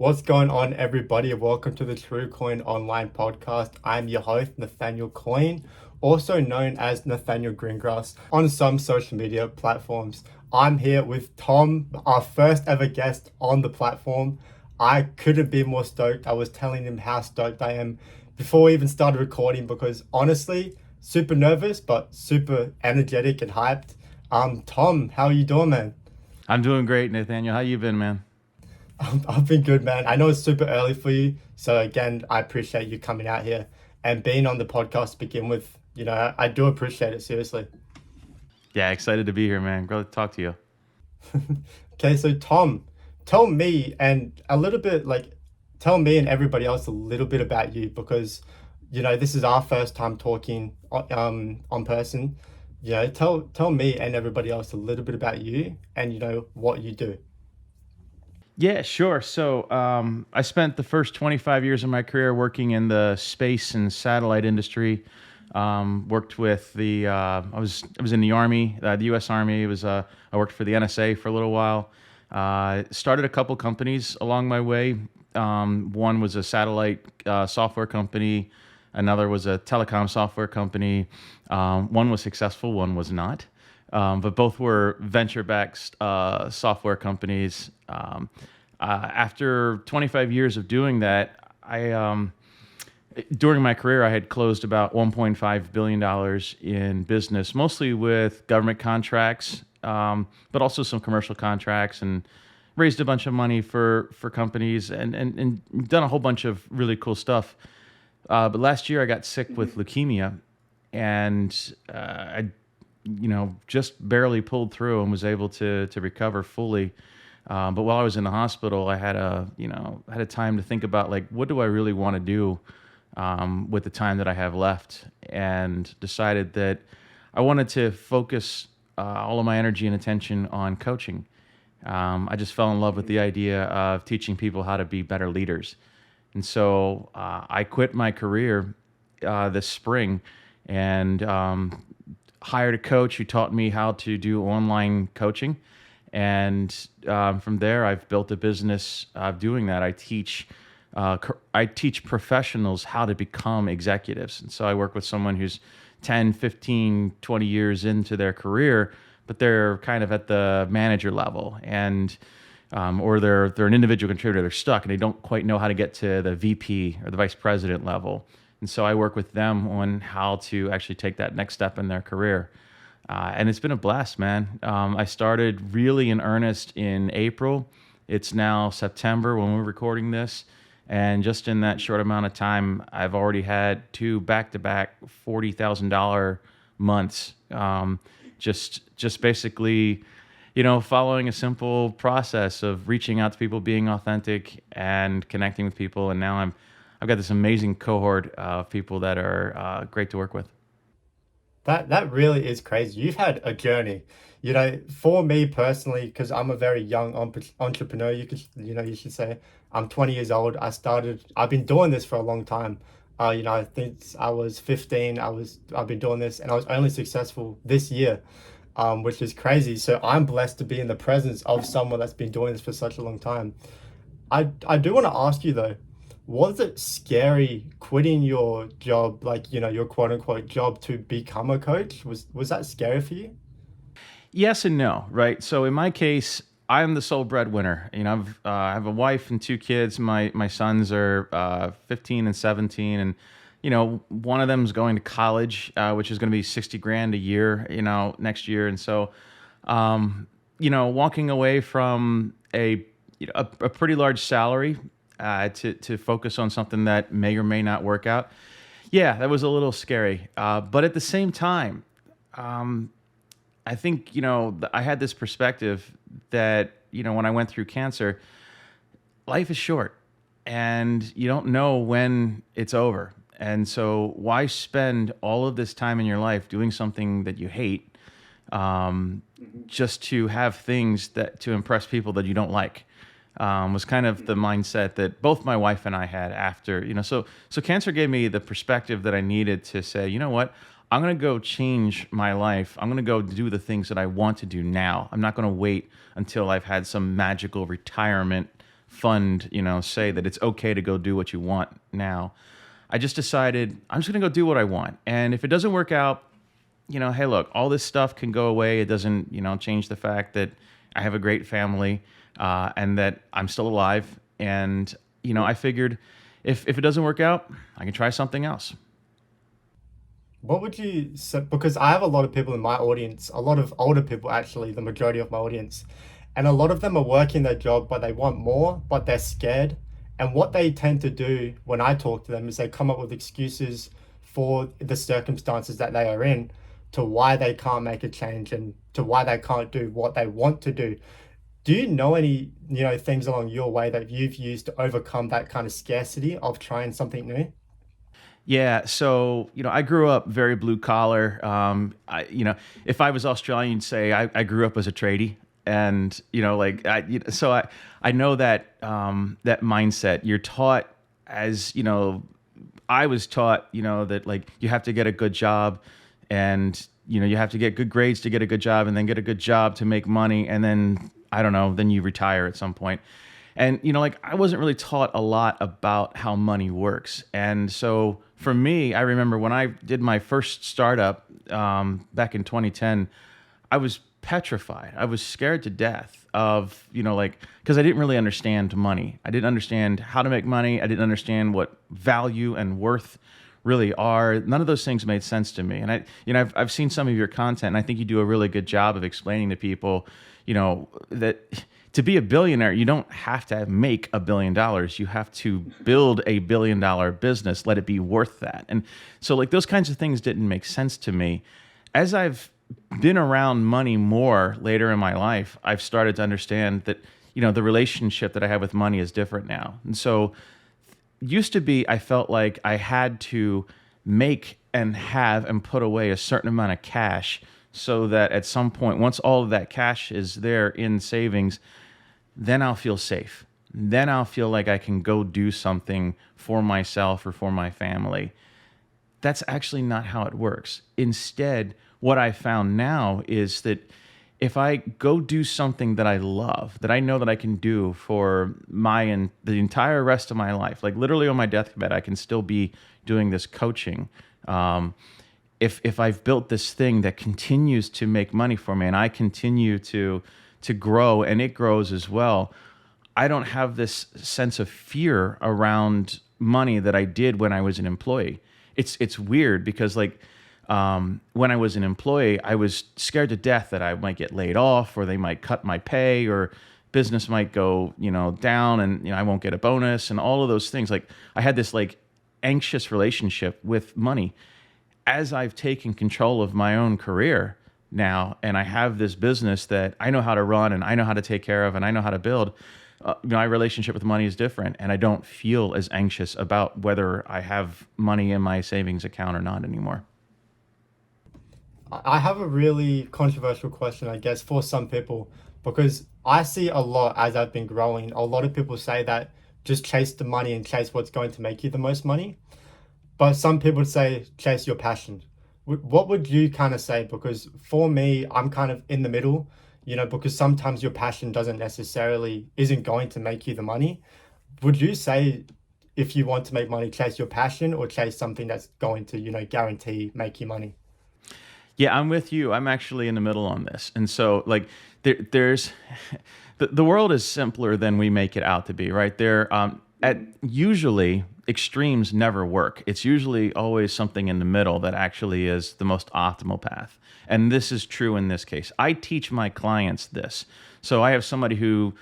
What's going on, everybody? Welcome to the True Coin Online Podcast. I'm your host, Nathaniel Coin, also known as Nathaniel Greengrass on some social media platforms. I'm here with Tom, our first ever guest on the platform. I couldn't be more stoked. I was telling him how stoked I am before we even started recording because honestly, super nervous, but super energetic and hyped. Tom, how are you doing, man? I'm doing great, Nathaniel. How you been, man? I've been good, man. I know it's super early for you. So again, I appreciate you coming out here and being on the podcast to begin with. I do appreciate it, seriously. Yeah, excited to be here, man. Glad to talk to you. Okay, so Tom, tell me and a little bit tell me and everybody else a little bit about you because this is our first time talking on person. Tell me and everybody else a little bit about you and what you do. Yeah, sure. I spent the first 25 years of my career working in the space and satellite industry. Worked with I was in the Army, the U.S. Army. I worked for the NSA for a little while. Started a couple companies along my way. One was a satellite software company. Another was a telecom software company. One was successful, one was not. But both were venture-backed software companies. After 25 years of doing that, during my career, I had closed about $1.5 billion in business, mostly with government contracts, but also some commercial contracts, and raised a bunch of money for companies and done a whole bunch of really cool stuff. But last year, I got sick with leukemia, and just barely pulled through and was able to recover fully. But while I was in the hospital, I had a time to think about, like, what do I really want to do with the time that I have left, and decided that I wanted to focus all of my energy and attention on coaching. I just fell in love with the idea of teaching people how to be better leaders. And so I quit my career this spring and hired a coach who taught me how to do online coaching. And from there, I've built a business doing that. I teach professionals how to become executives. And so I work with someone who's 10, 15, 20 years into their career, but they're kind of at the manager level, and or they're an individual contributor. They're stuck and they don't quite know how to get to the VP or the vice president level. And so I work with them on how to actually take that next step in their career. And it's been a blast, man. I started really in earnest in April. It's now September when we're recording this. And just in that short amount of time, I've already had two back-to-back $40,000 months. Just basically, following a simple process of reaching out to people, being authentic, and connecting with people. And now I've got this amazing cohort of people that are great to work with. That really is crazy. You've had a journey. For me personally, because I'm a very young entrepreneur, you should say. I'm 20 years old. I've been doing this for a long time. I think I was 15. I've been doing this, and I was only successful this year, which is crazy. So I'm blessed to be in the presence of someone that's been doing this for such a long time. I do want to ask you though, was it scary quitting your job, your quote unquote job, to become a coach? Was that scary for you? Yes and no, right? So in my case, I'm the sole breadwinner. I have a wife and two kids. My sons are 15 and 17, and one of them is going to college, which is going to be 60 grand a year, next year. And so, walking away from a pretty large salary to focus on something that may or may not work out. Yeah, that was a little scary. But at the same time, I think, I had this perspective that, when I went through cancer, life is short and you don't know when it's over. And so why spend all of this time in your life doing something that you hate, just to have things to impress people that you don't like? Was kind of the mindset that both my wife and I had after, so cancer gave me the perspective that I needed to say, you know what, I'm going to go change my life. I'm going to go do the things that I want to do now. I'm not going to wait until I've had some magical retirement fund, say that it's okay to go do what you want now. I just decided I'm just going to go do what I want. And if it doesn't work out, hey, look, all this stuff can go away. It doesn't, change the fact that I have a great family, and that I'm still alive. And, I figured if it doesn't work out, I can try something else. What would you say? Because I have a lot of people in my audience, a lot of older people actually, the majority of my audience, and a lot of them are working their job, but they want more, but they're scared. And what they tend to do when I talk to them is they come up with excuses for the circumstances that they are in, to why they can't make a change and to why they can't do what they want to do. Do you know any, things along your way that you've used to overcome that kind of scarcity of trying something new? Yeah, so I grew up very blue collar. If I was Australian, you'd say I grew up as a tradie, and so I know that that mindset. You're taught as I was taught, that like you have to get a good job, and you have to get good grades to get a good job, and then get a good job to make money, and then I don't know, then you retire at some point. And like I wasn't really taught a lot about how money works. And so for me, I remember when I did my first startup back in 2010, I was petrified. I was scared to death of, because I didn't really understand money. I didn't understand how to make money. I didn't understand what value and worth really are. None of those things made sense to me. And I've seen some of your content, and I think you do a really good job of explaining to people, that to be a billionaire, you don't have to make $1 billion. You have to build $1 billion business, let it be worth that. And so like those kinds of things didn't make sense to me. As I've been around money more later in my life, I've started to understand that, the relationship that I have with money is different now. And so used to be, I felt like I had to make and have and put away a certain amount of cash so that at some point, once all of that cash is there in savings, then I'll feel safe. Then I'll feel like I can go do something for myself or for my family. That's actually not how it works. Instead, what I found now is that if I go do something that I love, that I know that I can do for the entire rest of my life, like literally on my deathbed, I can still be doing this coaching. If I've built this thing that continues to make money for me, and I continue to grow, and it grows as well, I don't have this sense of fear around money that I did when I was an employee. It's weird because when I was an employee, I was scared to death that I might get laid off, or they might cut my pay, or business might go down, and I won't get a bonus, and all of those things. Like I had this anxious relationship with money. As I've taken control of my own career now, and I have this business that I know how to run, and I know how to take care of, and I know how to build, my relationship with money is different, and I don't feel as anxious about whether I have money in my savings account or not anymore. I have a really controversial question, I guess, for some people, because I see a lot as I've been growing. A lot of people say that just chase the money and chase what's going to make you the most money. But some people say chase your passion. What would you kind of say? Because for me, I'm kind of in the middle, because sometimes your passion isn't going to make you the money. Would you say if you want to make money, chase your passion or chase something that's going to, guarantee make you money? Yeah, I'm with you. I'm actually in the middle on this. And so there's the world is simpler than we make it out to be, right? At usually extremes never work. It's usually always something in the middle that actually is the most optimal path. And this is true in this case. I teach my clients this. So I have somebody who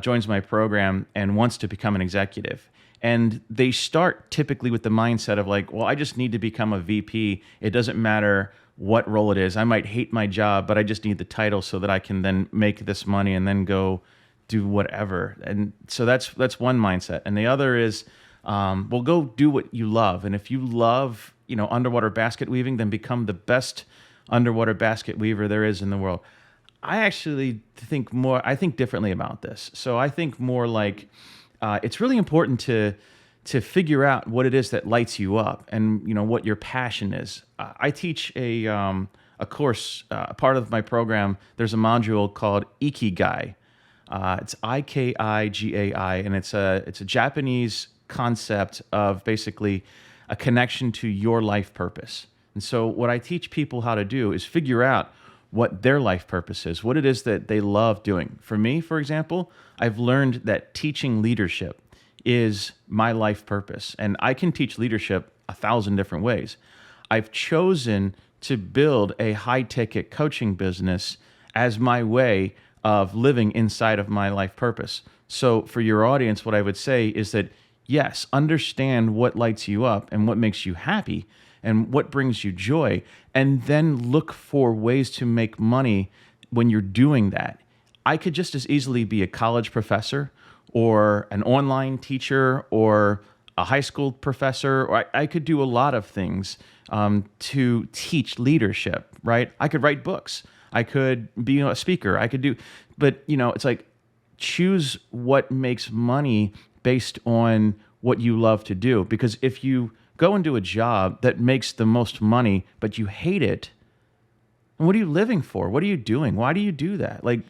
joins my program and wants to become an executive. And they start typically with the mindset of well, I just need to become a VP. It doesn't matter what role it is. I might hate my job, but I just need the title so that I can then make this money and then go do whatever. And so that's one mindset. And the other is, well, go do what you love. And if you love, underwater basket weaving, then become the best underwater basket weaver there is in the world. I actually I think differently about this. So I think more it's really important to figure out what it is that lights you up, and what your passion is. I teach a course, part of my program. There's a module called Ikigai, It's Ikigai, and it's a Japanese concept of basically a connection to your life purpose. And so, what I teach people how to do is figure out what their life purpose is, what it is that they love doing. For me, for example, I've learned that teaching leadership is my life purpose, and I can teach leadership 1,000 different ways. I've chosen to build a high ticket coaching business as my way of living inside of my life purpose. So, for your audience, what I would say is that yes, understand what lights you up and what makes you happy and what brings you joy, and then look for ways to make money when you're doing that. I could just as easily be a college professor or an online teacher or a high school professor, or I could do a lot of things to teach leadership, right? I could write books. I could be a speaker. I could do, but it's like choose what makes money based on what you love to do. Because if you go and do a job that makes the most money, but you hate it, what are you living for? What are you doing? Why do you do that? Like,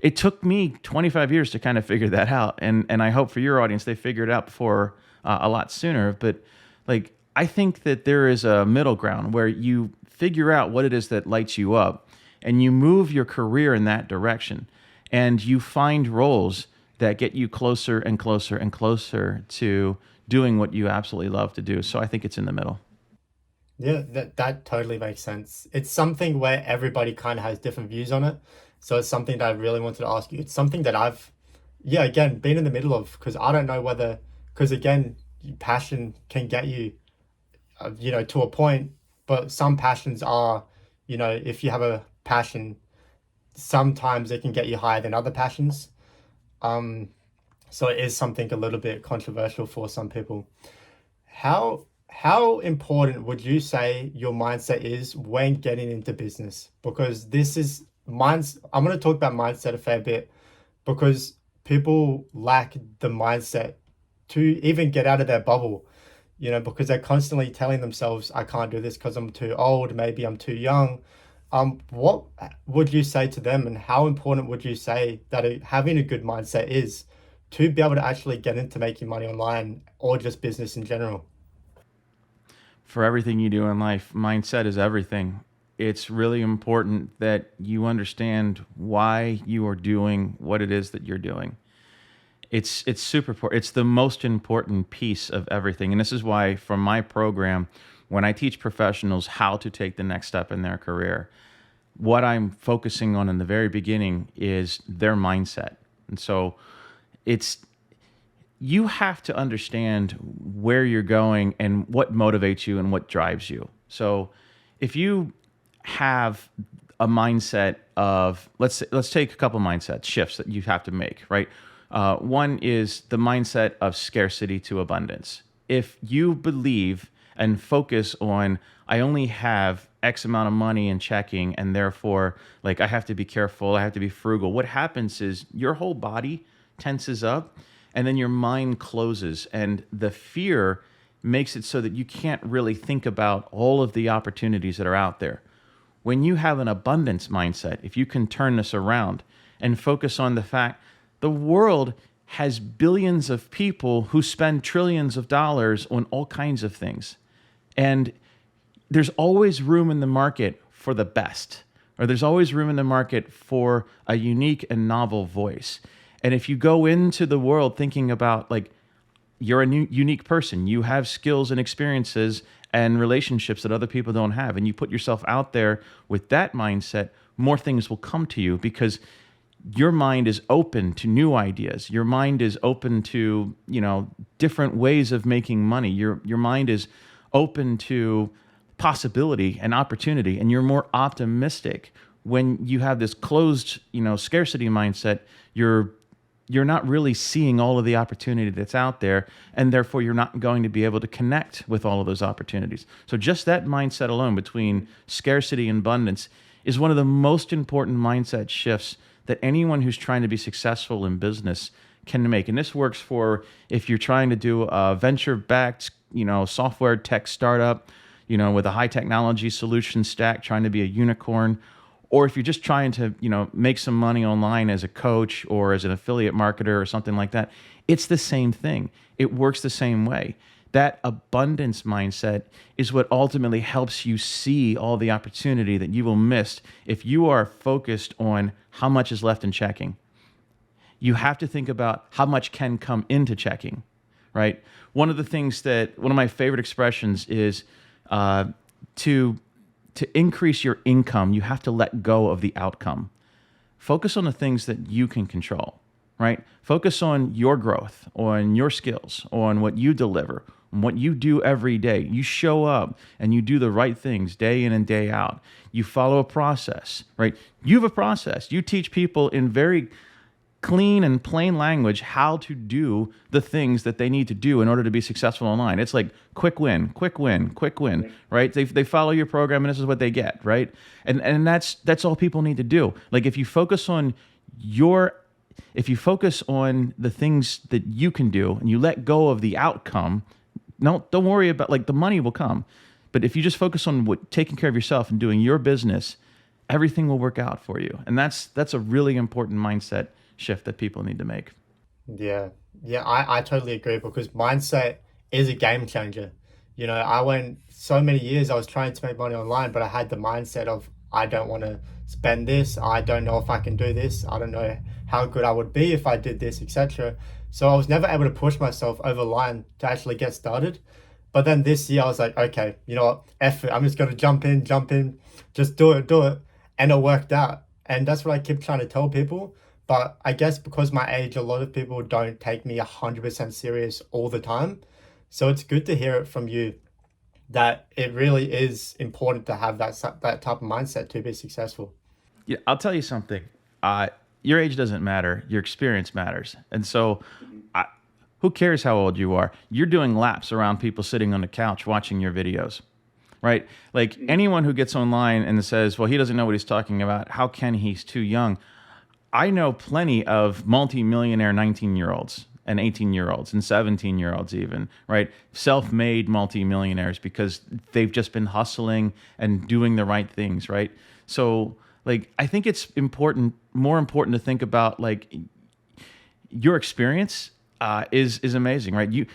it took me 25 years to kind of figure that out. And I hope for your audience, they figure it out before a lot sooner. But like, I think that there is a middle ground where you figure out what it is that lights you up and you move your career in that direction, and you find roles that get you closer and closer and closer to doing what you absolutely love to do. So I think it's in the middle. Yeah, that totally makes sense. It's something where everybody kind of has different views on it. So it's something that I really wanted to ask you. It's something that I've, yeah, again, been in the middle of, because I don't know whether, because again, passion can get you, to a point, but some passions are, if you have a passion, sometimes it can get you higher than other passions. Um, so it is something a little bit controversial for some people. How important would you say your mindset is when getting into business? Because this is mine's I'm going to talk about mindset a fair bit, because people lack the mindset to even get out of their bubble, because they're constantly telling themselves, I can't do this because I'm too old, maybe I'm too young. What would you say to them, and how important would you say that having a good mindset is to be able to actually get into making money online or just business in general? For everything you do in life, mindset is everything. It's really important that you understand why you are doing what it is that you're doing. It's super important. It's the most important piece of everything. And this is why, from my program, when I teach professionals how to take the next step in their career, what I'm focusing on in the very beginning is their mindset. And so it's you have to understand where you're going and what motivates you and what drives you. So if you have a mindset of, let's take a couple mindset shifts that you have to make, right? One is the mindset of scarcity to abundance. If you believe and focus on, I only have X amount of money in checking, and therefore, like, I have to be careful, I have to be frugal, what happens is your whole body tenses up, and then your mind closes, and the fear makes it so that you can't really think about all of the opportunities that are out there. When you have an abundance mindset, if you can turn this around and focus on the fact the world has billions of people who spend trillions of dollars on all kinds of things, and there's always room in the market for the best, or there's always room in the market for a unique and novel voice. And if you go into the world thinking about, like, you're a new, unique person, you have skills and experiences and relationships that other people don't have, and you put yourself out there with that mindset, more things will come to you because your mind is open to new ideas. Your mind is open to, different ways of making money. Your mind is open to possibility and opportunity, and you're more optimistic. When you have this closed, scarcity mindset, you're not really seeing all of the opportunity that's out there, and therefore you're not going to be able to connect with all of those opportunities. So just that mindset alone, between scarcity and abundance, is one of the most important mindset shifts that anyone who's trying to be successful in business can make. And this works for if you're trying to do a venture-backed, software tech startup, with a high technology solution stack, trying to be a unicorn, or if you're just trying to, make some money online as a coach or as an affiliate marketer or something like that, it's the same thing. It works the same way. That abundance mindset is what ultimately helps you see all the opportunity that you will miss if you are focused on how much is left in checking. You have to think about how much can come into checking, right? One of my favorite expressions is to increase your income, you have to let go of the outcome. Focus on the things that you can control, right? Focus on your growth, on your skills, on what you deliver, on what you do every day. You show up and you do the right things day in and day out. You follow a process, right? You have a process. You teach people in very clean and plain language how to do the things that they need to do in order to be successful online. It's like quick win, quick win, quick win, right? They follow your program and this is what they get, right? And that's all people need to do. Like if you focus on the things that you can do and you let go of the outcome, don't worry about, like, the money will come. But if you just focus on taking care of yourself and doing your business, everything will work out for you. And that's a really important mindset shift that people need to make. Yeah, yeah, I totally agree because mindset is a game changer. I went so many years I was trying to make money online, but I had the mindset of I don't want to spend this. I don't know if I can do this. I don't know how good I would be if I did this, etc. So I was never able to push myself over the line to actually get started. But then this year I was like, okay, you know what, F it. I'm just going to jump in, just do it. And it worked out. And that's what I keep trying to tell people. But I guess because my age, a lot of people don't take me 100% serious all the time. So it's good to hear it from you that it really is important to have that type of mindset to be successful. Yeah, I'll tell you something. Your age doesn't matter. Your experience matters. And so who cares how old you are? You're doing laps around people sitting on the couch watching your videos, right? Like anyone who gets online and says, well, he doesn't know what he's talking about, how can he? He's too young. I know plenty of multi-millionaire 19-year-olds and 18-year-olds and 17-year-olds even, right? Self-made multi-millionaires because they've just been hustling and doing the right things, right? So, like, I think it's more important to think about, like, your experience is amazing, right?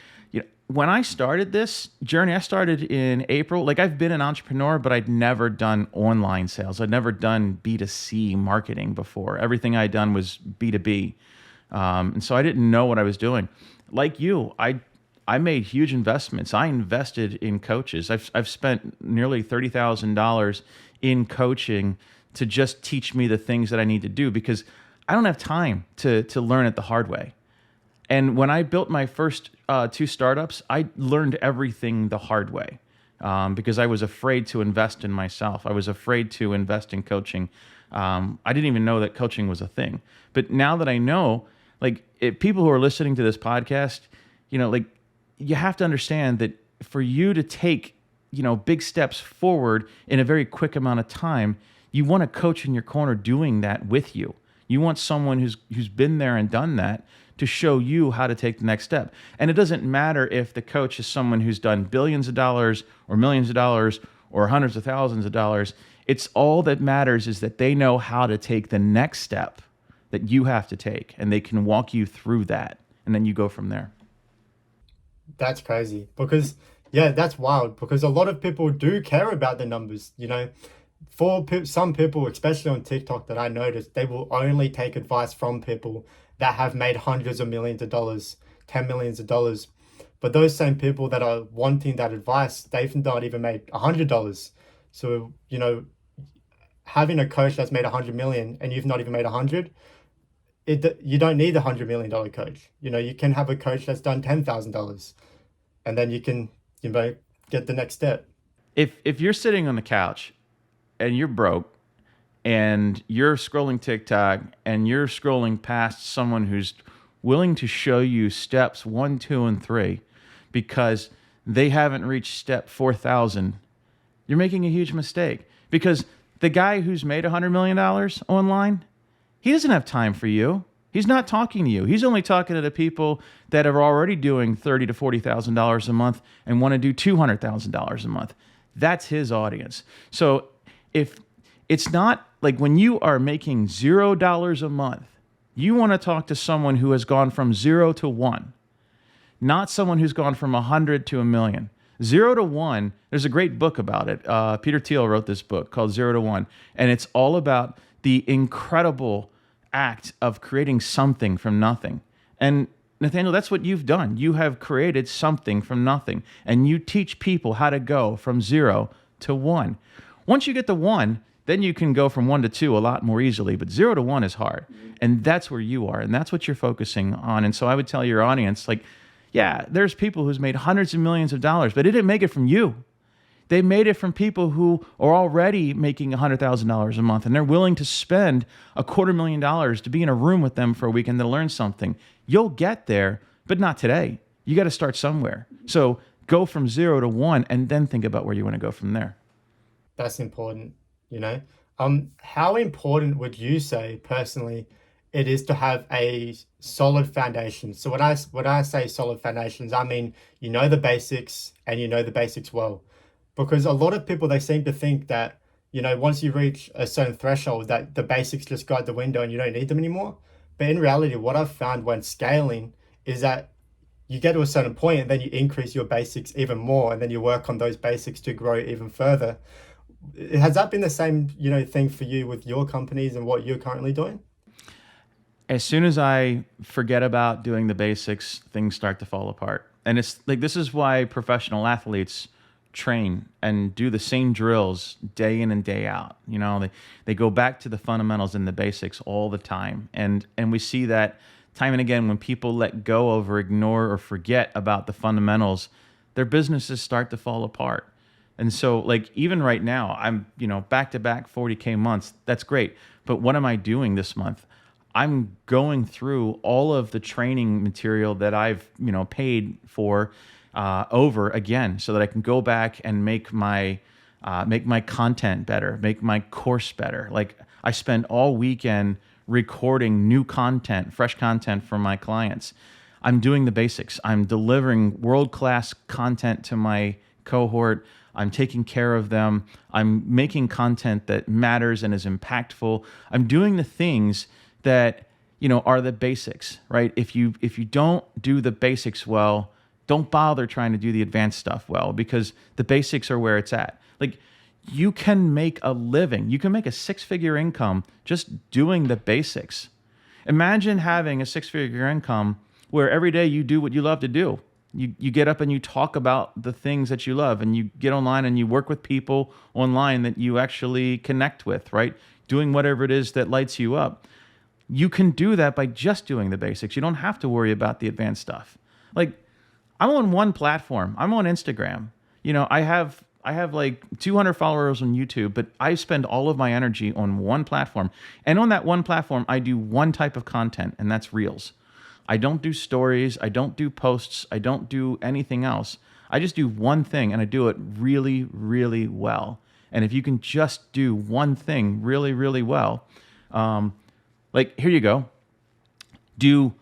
When I started this journey, I started in April. Like, I've been an entrepreneur, but I'd never done online sales. I'd never done B2C marketing before. Everything I'd done was B2B. And so I didn't know what I was doing. Like you, I made huge investments. I invested in coaches. I've spent nearly $30,000 in coaching to just teach me the things that I need to do because I don't have time to learn it the hard way. And when I built my first 2 startups, I learned everything the hard way because I was afraid to invest in myself. I was afraid to invest in coaching. I didn't even know that coaching was a thing. But now that I know, like, people who are listening to this podcast, like, you have to understand that for you to take, big steps forward in a very quick amount of time, you want a coach in your corner doing that with you. You want someone who's been there and done that to show you how to take the next step. And it doesn't matter if the coach is someone who's done billions of dollars or millions of dollars or hundreds of thousands of dollars. It's all that matters is that they know how to take the next step that you have to take, and they can walk you through that, and then you go from there. That's crazy because, yeah, that's wild because a lot of people do care about the numbers. For some people, especially on TikTok that I noticed, they will only take advice from people that have made hundreds of millions of dollars, 10 millions of dollars. But those same people that are wanting that advice, they've not even made $100. So, having a coach that's made 100 million and you've not even made 100, you don't need a $100 million coach. You can have a coach that's done $10,000 and then you can, get the next step. If you're sitting on the couch and you're broke, and you're scrolling TikTok and you're scrolling past someone who's willing to show you steps 1, 2, and 3 because they haven't reached step 4,000, you're making a huge mistake. Because the guy who's made $100 million online, he doesn't have time for you. He's not talking to you. He's only talking to the people that are already doing $30,000 to $40,000 a month and want to do $200,000 a month. That's his audience. So if It's not like when you are making $0 a month, you want to talk to someone who has gone from 0 to 1, not someone who's gone from 100 to a million. 0 to 1, there's a great book about it. Peter Thiel wrote this book called 0 to 1, and it's all about the incredible act of creating something from nothing. And Nathaniel, that's what you've done. You have created something from nothing, and you teach people how to go from 0 to 1. Once you get to 1, then you can go from 1 to 2 a lot more easily. But 0 to 1 is hard, and that's where you are, and that's what you're focusing on. And so I would tell your audience, like, yeah, there's people who's made hundreds of millions of dollars, but it didn't make it from you. They made it from people who are already making $100,000 a month, and they're willing to spend $250,000 to be in a room with them for a weekend to learn something. You'll get there, but not today. You got to start somewhere. So go from 0 to 1, and then think about where you want to go from there. That's important, you know. How important would you say personally it is to have a solid foundation? So when I say solid foundations, I mean you know the basics and you know the basics well. Because a lot of people, they seem to think that, you know, once you reach a certain threshold that the basics just go out the window and you don't need them anymore. But in reality, what I've found when scaling is that you get to a certain point and then you increase your basics even more and then you work on those basics to grow even further. Has that been the same, you know, thing for you with your companies and what you're currently doing? As soon as I forget about doing the basics, things start to fall apart. And it's like this is why professional athletes train and do the same drills day in and day out. You know, they go back to the fundamentals and the basics all the time. And we see that time and again when people let go of or ignore or forget about the fundamentals, their businesses start to fall apart. And so like even right now, I'm, you know, back to back 40K months. That's great. But what am I doing this month? I'm going through all of the training material that I've, you know, paid for over again, so that I can go back and make my content better, make my course better. Like I spend all weekend recording new content, fresh content for my clients. I'm doing the basics. I'm delivering world-class content to my cohort. I'm taking care of them. I'm making content that matters and is impactful. I'm doing the things that, you know, are the basics, right? If you don't do the basics well, don't bother trying to do the advanced stuff well, because the basics are where it's at. Like you can make a living. You can make a six-figure income just doing the basics. Imagine having a six-figure income where every day you do what you love to do. You get up and you talk about the things that you love, and you get online and you work with people online that you actually connect with, right? Doing whatever it is that lights you up. You can do that by just doing the basics. You don't have to worry about the advanced stuff. Like I'm on one platform. I'm on Instagram. You know, I have like 200 followers on YouTube, but I spend all of my energy on one platform. And on that one platform, I do one type of content, and that's Reels. I don't do stories. I don't do posts. I don't do anything else. I just do one thing, and I do it really, really well. And if you can just do one thing really, really well, like here you go. Do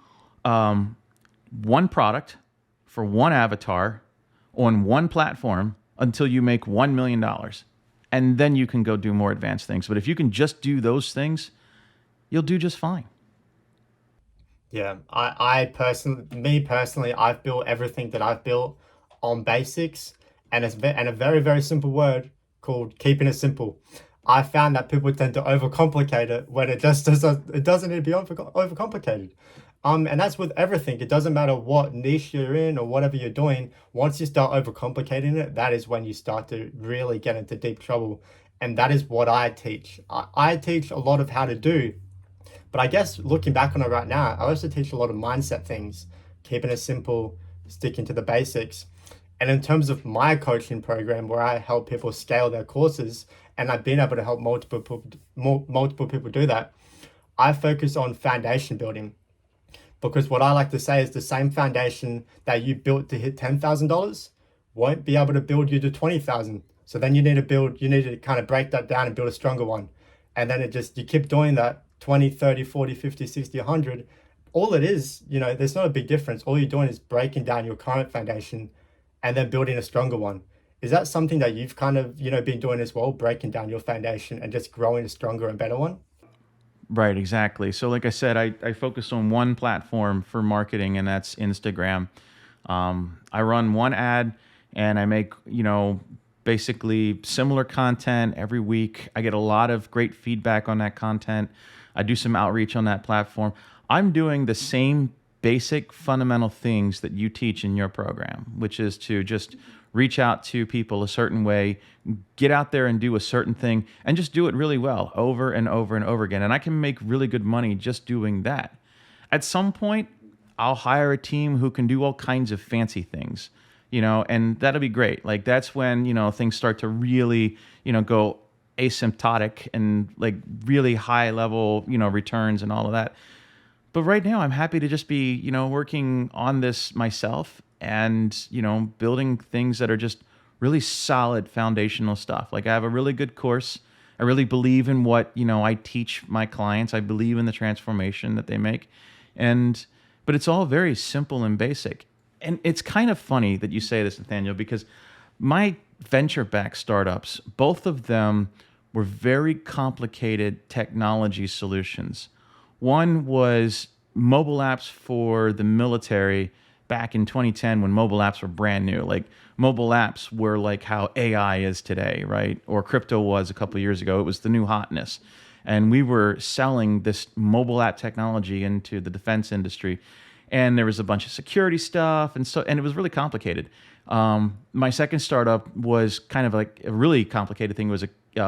one product for one avatar on one platform until you make $1 million. And then you can go do more advanced things. But if you can just do those things, you'll do just fine. Yeah, I personally, me personally, I've built everything that I've built on basics, and and a very, very simple word called keeping it simple. I found that people tend to overcomplicate it when it doesn't need to be overcomplicated. And that's with everything. It doesn't matter what niche you're in or whatever you're doing. Once you start overcomplicating it, that is when you start to really get into deep trouble. And that is what I teach. I teach a lot of how to do, but I guess looking back on it right now, I also teach a lot of mindset things, keeping it simple, sticking to the basics. And in terms of my coaching program, where I help people scale their courses, and I've been able to help multiple people do that, I focus on foundation building. Because what I like to say is the same foundation that you built to hit $10,000 won't be able to build you to 20,000. So then you need to kind of break that down and build a stronger one. And then you keep doing that 20, 30, 40, 50, 60, 100. All it is, you know, there's not a big difference. All you're doing is breaking down your current foundation and then building a stronger one. Is that something that you've kind of, been doing as well, breaking down your foundation and just growing a stronger and better one? Right, exactly. So, like I said, I focus on one platform for marketing, and that's Instagram. I run one ad, and I make, basically similar content every week. I get a lot of great feedback on that content. I do some outreach on that platform. I'm doing the same basic fundamental things that you teach in your program, which is to just reach out to people a certain way, get out there and do a certain thing, and just do it really well over and over and over again. And I can make really good money just doing that. At some point, I'll hire a team who can do all kinds of fancy things, and that'll be great. Like that's when, things start to really, go asymptotic and like really high level, returns and all of that. But right now, I'm happy to just be, working on this myself and, building things that are just really solid foundational stuff. Like I have a really good course. I really believe in what, I teach my clients. I believe in the transformation that they make. And, but it's all very simple and basic. And it's kind of funny that you say this, Nathaniel, because my venture backed startups, both of them were very complicated technology solutions. One was mobile apps for the military back in 2010 when mobile apps were brand new. Like mobile apps were like how AI is today, right? Or crypto was a couple of years ago. It was the new hotness. And we were selling this mobile app technology into the defense industry. And there was a bunch of security stuff, and it was really complicated. My second startup was kind of like a really complicated thing. It was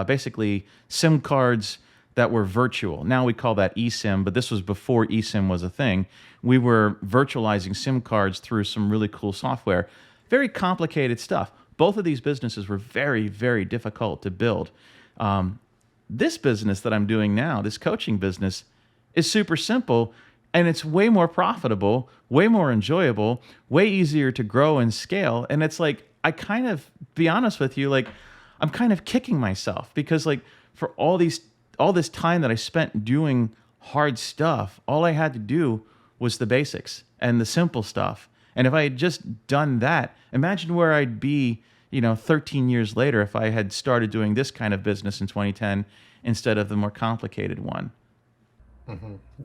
basically SIM cards that were virtual. Now we call that eSIM, but this was before eSIM was a thing. We were virtualizing SIM cards through some really cool software. Very complicated stuff. Both of these businesses were very, very difficult to build. This business that I'm doing now, this coaching business, is super simple, and it's way more profitable, way more enjoyable, way easier to grow and scale. And it's like, I kind of, be honest with you, like I'm kind of kicking myself because like for all this time that I spent doing hard stuff, all I had to do was the basics and the simple stuff. And if I had just done that, imagine where I'd be, 13 years later if I had started doing this kind of business in 2010 instead of the more complicated one.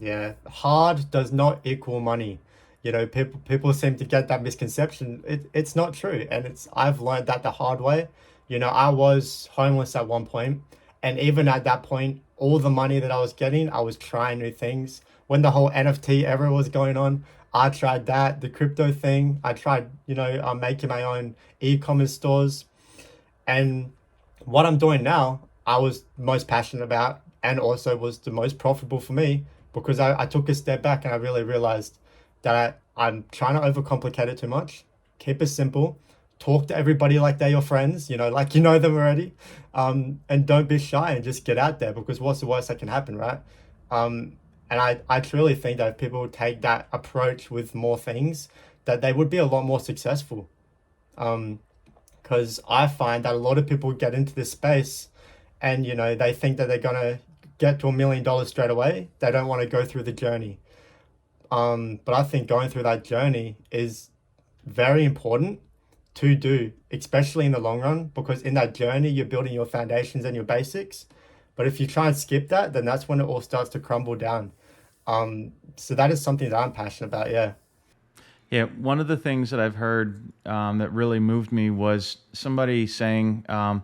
Yeah, hard does not equal money. People seem to get that misconception. It's not true, and I've learned that the hard way. I was homeless at one point, and even at that point, all the money that I was getting, I was trying new things. When the whole NFT era was going on, I tried that, the crypto thing. I tried, making my own e-commerce stores. And what I'm doing now, I was most passionate about and also was the most profitable for me because I took a step back and I really realized that I'm trying to overcomplicate it too much. Keep it simple. Talk to everybody like they're your friends, like you know them already. And don't be shy and just get out there because what's the worst that can happen, right? And I truly think that if people would take that approach with more things, that they would be a lot more successful. Um, because I find that a lot of people get into this space and they think that they're gonna get to $1 million straight away. They don't want to go through the journey. But I think going through that journey is very important to do, especially in the long run, because in that journey you're building your foundations and your basics. But if you try and skip that, then that's when it all starts to crumble down. So that is something that I'm passionate about. Yeah. Yeah, one of the things that I've heard that really moved me was somebody saying to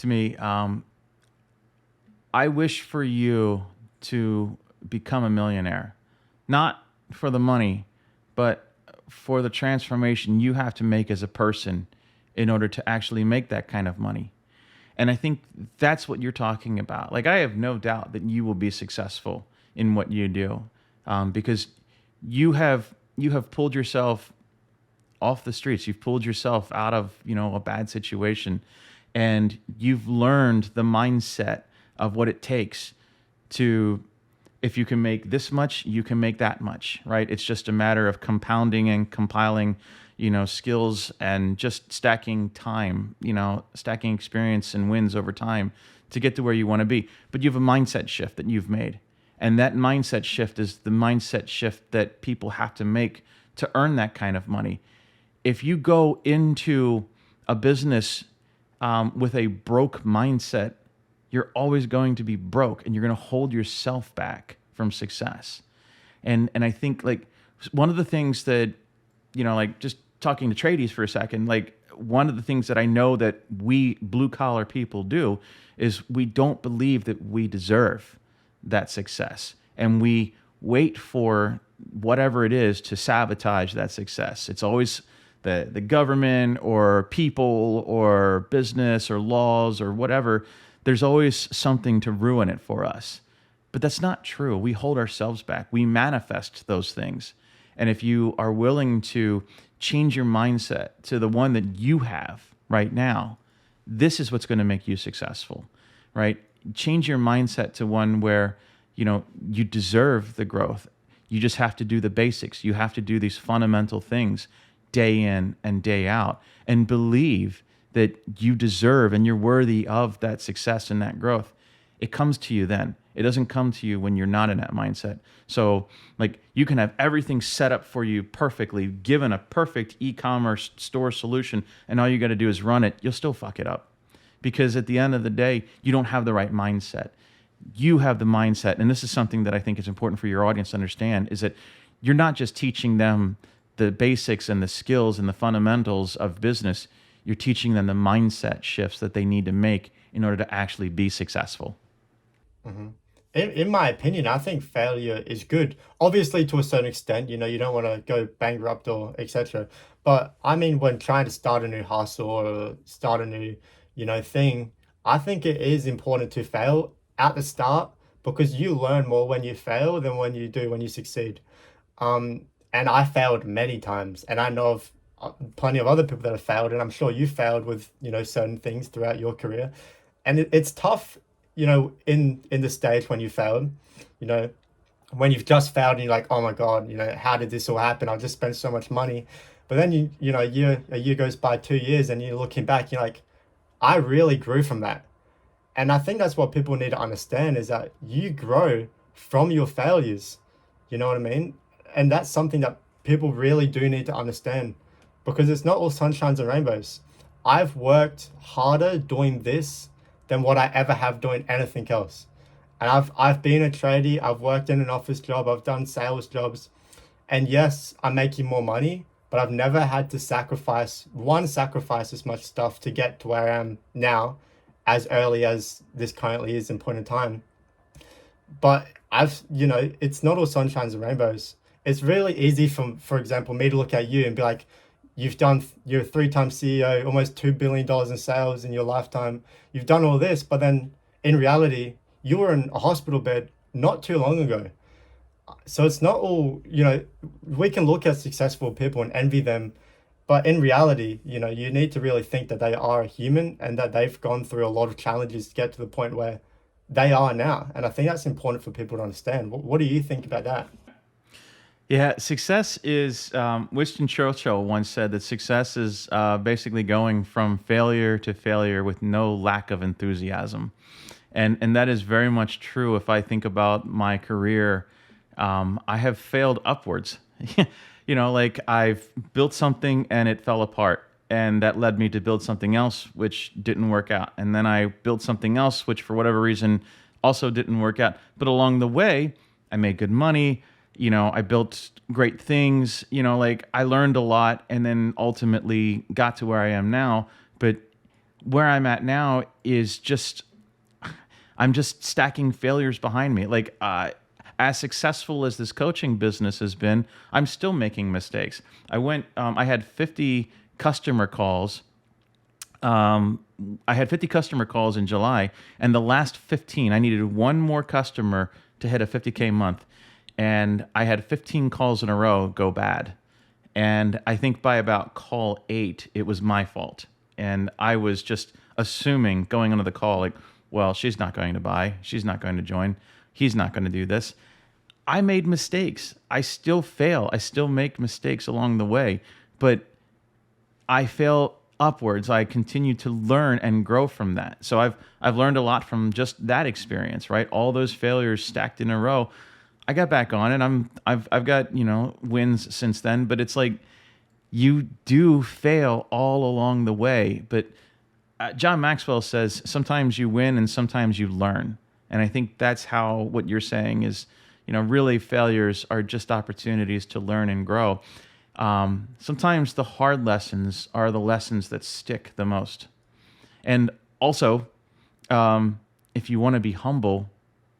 me, I wish for you to become a millionaire, not for the money, but for the transformation you have to make as a person in order to actually make that kind of money. And I think that's what you're talking about. Like, I have no doubt that you will be successful in what you do because you have pulled yourself off the streets. You've pulled yourself out of, a bad situation, and you've learned the mindset of what it takes to, if you can make this much, you can make that much, right? It's just a matter of compounding and compiling, skills and just stacking time, stacking experience and wins over time to get to where you want to be. But you have a mindset shift that you've made. And that mindset shift is the mindset shift that people have to make to earn that kind of money. If you go into a business with a broke mindset, you're always going to be broke and you're going to hold yourself back from success. And I think like one of the things that, like just talking to tradies for a second, like one of the things that I know that we blue collar people do is we don't believe that we deserve that success. And we wait for whatever it is to sabotage that success. It's always the government or people or business or laws or whatever. There's always something to ruin it for us. But that's not true. We hold ourselves back. We manifest those things. And if you are willing to change your mindset to the one that you have right now, this is what's going to make you successful, right? Change your mindset to one where, you deserve the growth. You just have to do the basics. You have to do these fundamental things day in and day out and believe that you deserve and you're worthy of that success and that growth. It comes to you then. It doesn't come to you when you're not in that mindset. So like you can have everything set up for you perfectly, given a perfect e-commerce store solution, and all you got to do is run it. You'll still fuck it up because at the end of the day, you don't have the right mindset. You have the mindset. And this is something that I think is important for your audience to understand is that you're not just teaching them the basics and the skills and the fundamentals of business. You're teaching them the mindset shifts that they need to make in order to actually be successful. Mm-hmm. In my opinion, I think failure is good. Obviously, to a certain extent, you don't want to go bankrupt or etc. But I mean, when trying to start a new hustle or start a new, thing, I think it is important to fail at the start because you learn more when you fail than when you do when you succeed. And I failed many times, and I know of plenty of other people that have failed, and I'm sure you failed with, certain things throughout your career. And it's tough, in the stage when you failed, you know, when you've just failed and you're like, oh my God, how did this all happen? I just spent so much money. But then a year goes by, 2 years, and you're looking back, you're like, I really grew from that. And I think that's what people need to understand is that you grow from your failures. You know what I mean? And that's something that people really do need to understand because it's not all sunshines and rainbows. I've worked harder doing this than what I ever have doing anything else. And I've been a tradie, I've worked in an office job, I've done sales jobs. And yes, I'm making more money, but I've never had to sacrifice as much stuff to get to where I am now, as early as this currently is in point in time. But it's not all sunshines and rainbows. It's really easy for example, me to look at you and be like, you're a three-time CEO, almost $2 billion in sales in your lifetime. You've done all this, but then in reality, you were in a hospital bed not too long ago. So it's not all, we can look at successful people and envy them, but in reality, you need to really think that they are a human and that they've gone through a lot of challenges to get to the point where they are now. And I think that's important for people to understand. What do you think about that? Yeah, success is, Winston Churchill once said that success is basically going from failure to failure with no lack of enthusiasm. And that is very much true if I think about my career. I have failed upwards. Like I've built something and it fell apart. And that led me to build something else, which didn't work out. And then I built something else, which for whatever reason also didn't work out. But along the way, I made good money. I built great things, like I learned a lot and then ultimately got to where I am now. But where I'm at now is I'm just stacking failures behind me. Like, as successful as this coaching business has been, I'm still making mistakes. I had 50 customer calls. I had 50 customer calls in July, and the last 15, I needed one more customer to hit a 50K month. And I had 15 calls in a row go bad. And I think by about call 8, it was my fault. And I was just assuming going into the call, like, well, she's not going to buy. She's not going to join. He's not going to do this. I made mistakes. I still fail. I still make mistakes along the way. But I fail upwards. I continue to learn and grow from that. So I've learned a lot from just that experience, right? All those failures stacked in a row. I got back on it. I've got, wins since then, but it's like you do fail all along the way. But John Maxwell says sometimes you win and sometimes you learn. And I think that's how what you're saying is, really failures are just opportunities to learn and grow. Sometimes the hard lessons are the lessons that stick the most. And also, if you want to be humble,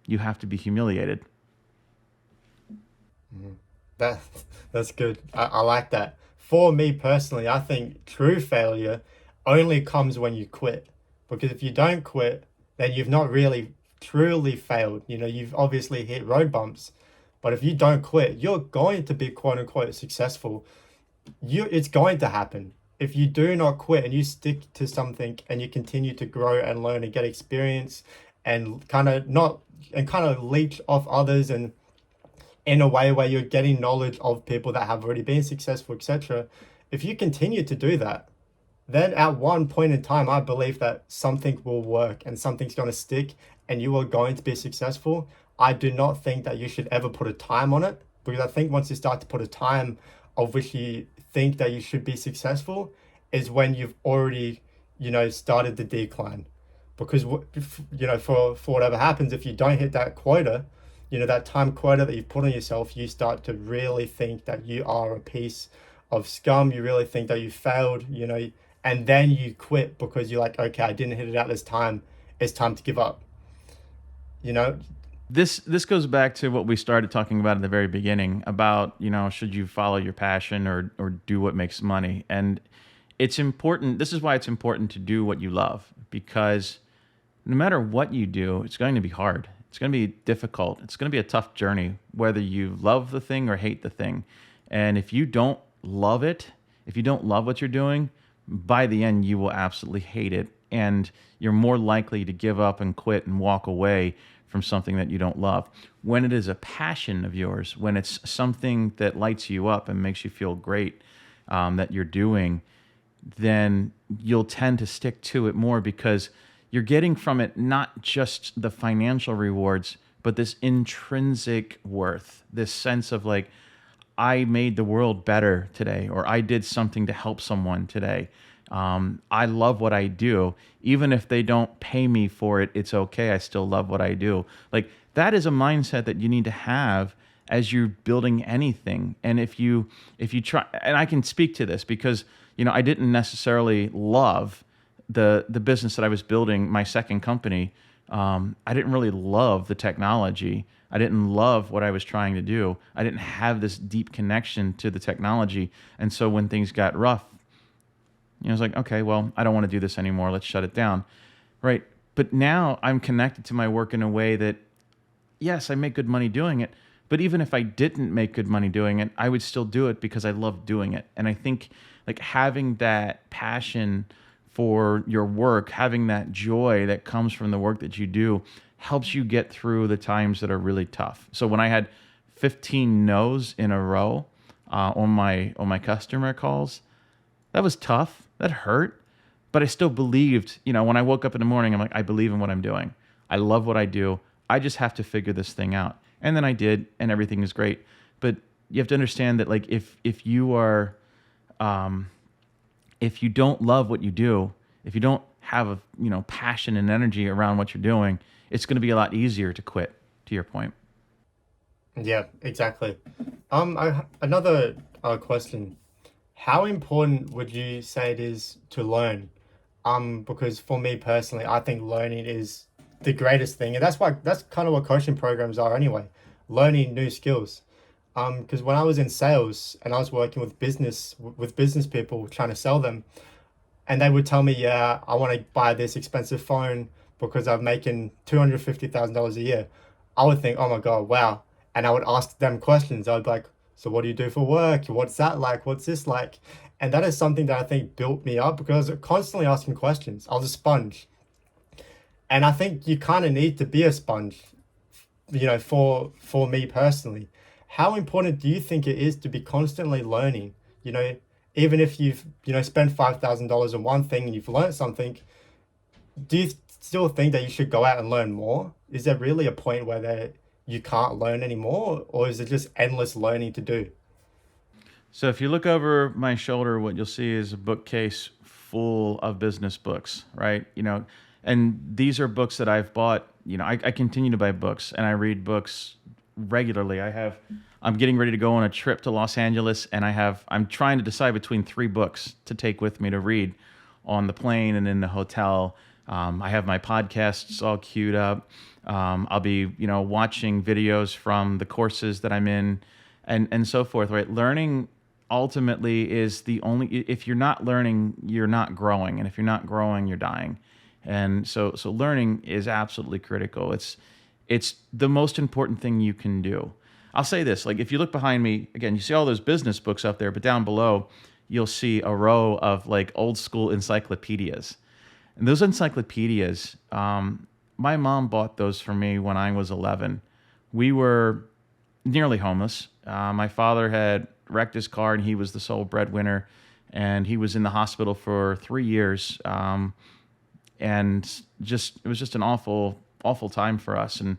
you have to be humiliated. That that's good. I like that. For me personally, I think true failure only comes when you quit. Because if you don't quit, then you've not really truly failed. You've obviously hit road bumps. But if you don't quit, you're going to be quote unquote successful. It's going to happen. If you do not quit and you stick to something and you continue to grow and learn and get experience and kind of leech off others and in a way where you're getting knowledge of people that have already been successful, etc. If you continue to do that, then at one point in time, I believe that something will work and something's going to stick and you are going to be successful. I do not think that you should ever put a time on it, because I think once you start to put a time of which you think that you should be successful is when you've already, started the decline. Because, for whatever happens, if you don't hit that quota, that time quota that you've put on yourself, you start to really think that you are a piece of scum. You really think that you failed, and then you quit because you're like, okay, I didn't hit it out this time. It's time to give up, you know? This goes back to what we started talking about at the very beginning about, should you follow your passion or do what makes money. And it's important. This is why it's important to do what you love, because no matter what you do, it's going to be hard. It's going to be difficult. It's going to be a tough journey, whether you love the thing or hate the thing. And if you don't love it, if you don't love what you're doing, by the end, you will absolutely hate it. And you're more likely to give up and quit and walk away from something that you don't love. When it is a passion of yours, when it's something that lights you up and makes you feel great, that you're doing, then you'll tend to stick to it more, because you're getting from it not just the financial rewards, but this intrinsic worth, this sense of like, I made the world better today, or I did something to help someone today. I love what I do. Even if they don't pay me for it, it's okay. I still love what I do. Like, that is a mindset that you need to have as you're building anything. And if you try, and I can speak to this because, I didn't necessarily love the business that I was building, my second company. I didn't really love the technology. I didn't love what I was trying to do. I didn't have this deep connection to the technology. And so when things got rough, I was like, okay, well, I don't want to do this anymore. Let's shut it down. Right. But now I'm connected to my work in a way that, yes, I make good money doing it. But even if I didn't make good money doing it, I would still do it because I love doing it. And I think like having that passion for your work, having that joy that comes from the work that you do, helps you get through the times that are really tough. So when I had 15 no's in a row on my customer calls, that was tough. That hurt. But I still believed, when I woke up in the morning, I'm like, I believe in what I'm doing. I love what I do. I just have to figure this thing out. And then I did, and everything is great. But you have to understand that, like, if you are, if you don't love what you do, if you don't have a passion and energy around what you're doing, it's going to be a lot easier to quit. To your point. Yeah, exactly. Another question. How important would you say it is to learn? Because for me personally, I think learning is the greatest thing, and that's kind of what coaching programs are anyway, learning new skills. Because when I was in sales and I was working with business people trying to sell them, and they would tell me, yeah, I want to buy this expensive phone because I'm making $250,000 a year. I would think, oh my God, wow. And I would ask them questions. I would be like, so what do you do for work? What's that like? What's this like? And that is something that I think built me up because I was constantly asking questions. I was a sponge. And I think you kind of need to be a sponge, for me personally. How important do you think it is to be constantly learning? You know, even if you've, spent $5,000 on one thing and you've learned something, do you still think that you should go out and learn more? Is there really a point where you can't learn anymore, or is it just endless learning to do? So if you look over my shoulder, what you'll see is a bookcase full of business books, right? And these are books that I've bought. I continue to buy books and I read books regularly. I'm getting ready to go on a trip to Los Angeles, and I'm trying to decide between three books to take with me to read on the plane and in the hotel. I have my podcasts all queued up. I'll be, watching videos from the courses that I'm in, and so forth. Right, learning ultimately is the only. If you're not learning, you're not growing, and if you're not growing, you're dying. And so learning is absolutely critical. It's the most important thing you can do. I'll say this, like if you look behind me, again, you see all those business books up there, but down below, you'll see a row of like old school encyclopedias. And those encyclopedias, my mom bought those for me when I was 11. We were nearly homeless. My father had wrecked his car and he was the sole breadwinner. And he was in the hospital for 3 years. And it was just an awful time for us. And,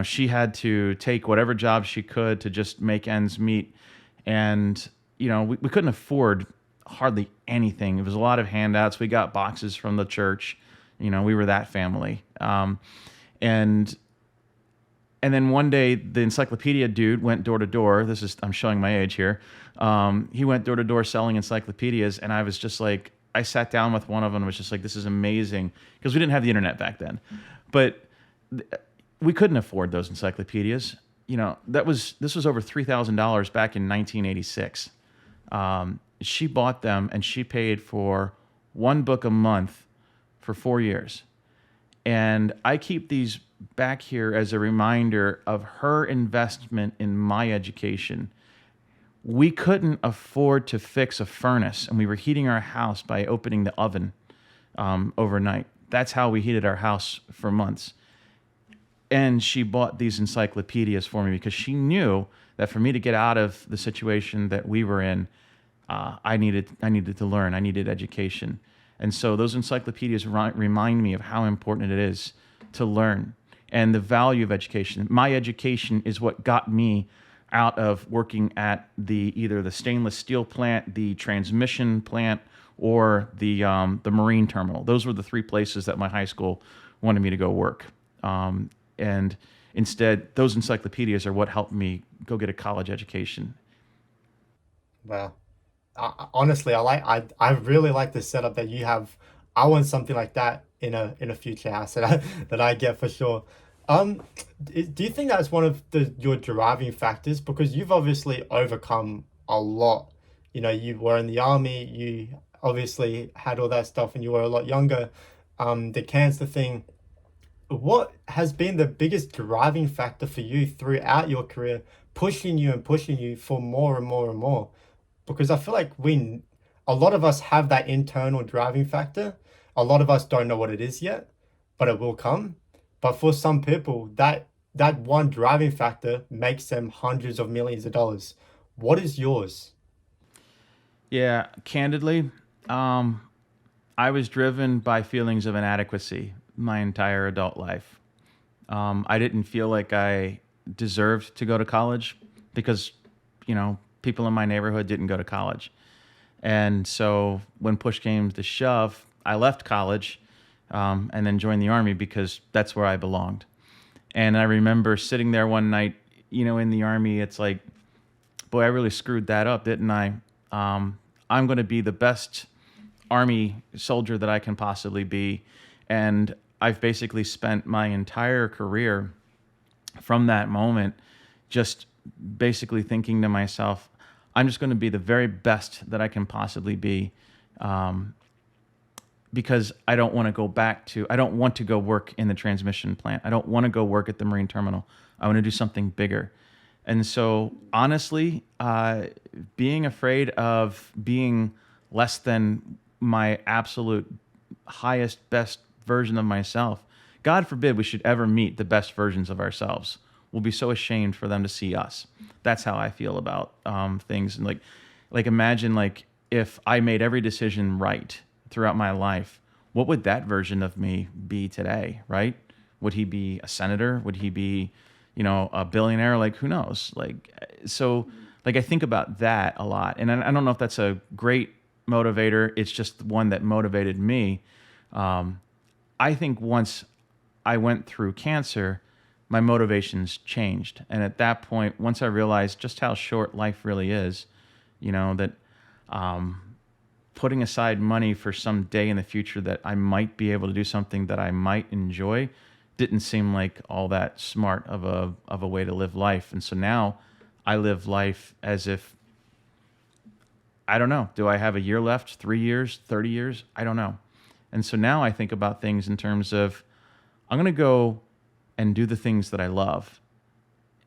she had to take whatever job she could to just make ends meet. And, we couldn't afford hardly anything. It was a lot of handouts. We got boxes from the church. We were that family. And then one day the encyclopedia dude went door to door. I'm showing my age here. He went door to door selling encyclopedias. And I was just like, I sat down with one of them and was just like, this is amazing. Because we didn't have the internet back then. But we couldn't afford those encyclopedias. This was over $3,000 back in 1986. She bought them and she paid for one book a month for 4 years. And I keep these back here as a reminder of her investment in my education. We couldn't afford to fix a furnace, and we were heating our house by opening the oven overnight. That's how we heated our house for months. And she bought these encyclopedias for me because she knew that for me to get out of the situation that we were in, I needed to learn. I needed education. And so those encyclopedias remind me of how important it is to learn and the value of education. My education is what got me out of working at either the stainless steel plant, the transmission plant, or the marine terminal. Those were the three places that my high school wanted me to go work. And instead, those encyclopedias are what helped me go get a college education. Wow. Honestly, I really like the setup that you have. I want something like that in a future house that I get for sure. Um, do you think that's one of your driving factors? Because you've obviously overcome a lot. You were in the army, you obviously had all that stuff, and you were a lot younger. The cancer thing. What has been the biggest driving factor for you throughout your career, pushing you and pushing you for more and more and more? Because I feel like a lot of us have that internal driving factor. A lot of us don't know what it is yet, but it will come. But for some people, that one driving factor makes them hundreds of millions of dollars. What is yours? Yeah, candidly, um, I was driven by feelings of inadequacy my entire adult life. I didn't feel like I deserved to go to college because, people in my neighborhood didn't go to college. And so when push came to shove, I left college and then joined the Army because that's where I belonged. And I remember sitting there one night, in the Army, it's like, boy, I really screwed that up, didn't I? I'm going to be the best Army soldier that I can possibly be. And I've basically spent my entire career from that moment just basically thinking to myself, I'm just going to be the very best that I can possibly be, because I don't want to I don't want to go work in the transmission plant. I don't want to go work at the marine terminal. I want to do something bigger. And so honestly, being afraid of being less than my absolute highest, best version of myself, God forbid we should ever meet the best versions of ourselves. We'll be so ashamed for them to see us. That's how I feel about things. And like imagine like if I made every decision right throughout my life, what would that version of me be today, right? Would he be a senator? Would he be, a billionaire? Like, who knows? So Like I think about that a lot, and I don't know if that's a great motivator. It's just one that motivated me. Um, I think once I went through cancer, my motivations changed, and at that point, once I realized just how short life really is, that um, putting aside money for some day in the future that I might be able to do something that I might enjoy didn't seem like all that smart of a way to live life. And so now I live life as if I don't know, do I have a year left, 3 years, 30 years? I don't know. And so now I think about things in terms of I'm going to go and do the things that I love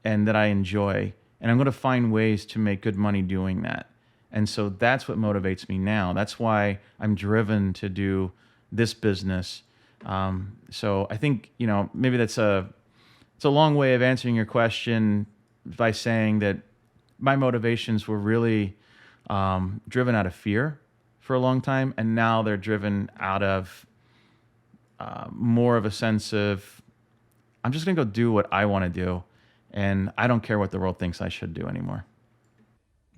and that I enjoy. And I'm going to find ways to make good money doing that. And so that's what motivates me now. That's why I'm driven to do this business. So I think, maybe it's a long way of answering your question by saying that my motivations were really driven out of fear for a long time. And now they're driven out of more of a sense of I'm just going to go do what I want to do. And I don't care what the world thinks I should do anymore.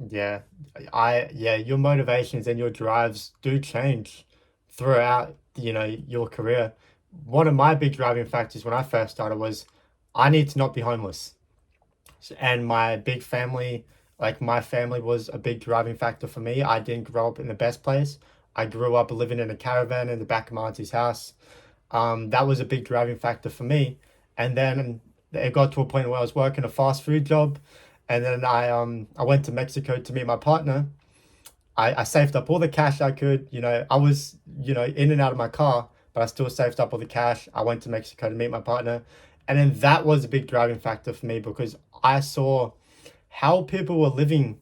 Yeah, yeah, your motivations and your drives do change throughout, your career. One of my big driving factors when I first started was I need to not be homeless. And my big family, like my family was a big driving factor for me. I didn't grow up in the best place. I grew up living in a caravan in the back of my auntie's house. That was a big driving factor for me. And then it got to a point where I was working a fast food job, and then I went to Mexico to meet my partner. I saved up all the cash I could. I was in and out of my car, but I still saved up all the cash. I went to Mexico to meet my partner, and then that was a big driving factor for me because I saw how people were living.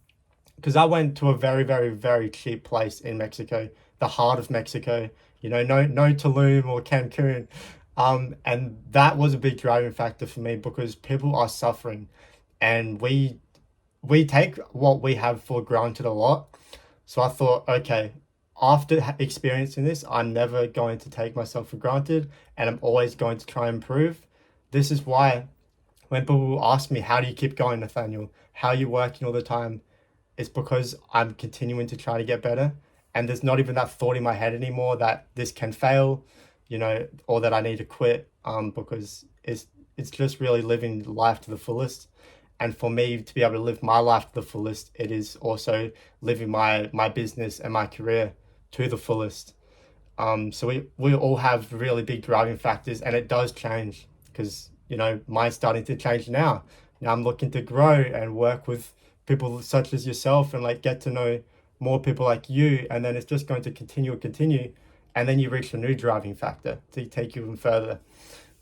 Because I went to a very, very, very cheap place in Mexico, the heart of Mexico. No Tulum or Cancun, and that was a big driving factor for me because people are suffering, and we take what we have for granted a lot. So I thought, okay, after experiencing this, I'm never going to take myself for granted, and I'm always going to try and improve. This is why when people ask me, how do you keep going, Nathaniel? How are you working all the time? It's because I'm continuing to try to get better. And there's not even that thought in my head anymore that this can fail, or that I need to quit, because it's just really living life to the fullest. And for me to be able to live my life to the fullest, it is also living my business and my career to the fullest. So we all have really big driving factors, and it does change because mine's starting to change now. Now I'm looking to grow and work with people such as yourself, and like get to know more people like you, and then it's just going to continue and continue, and then you reach a new driving factor to take you even further.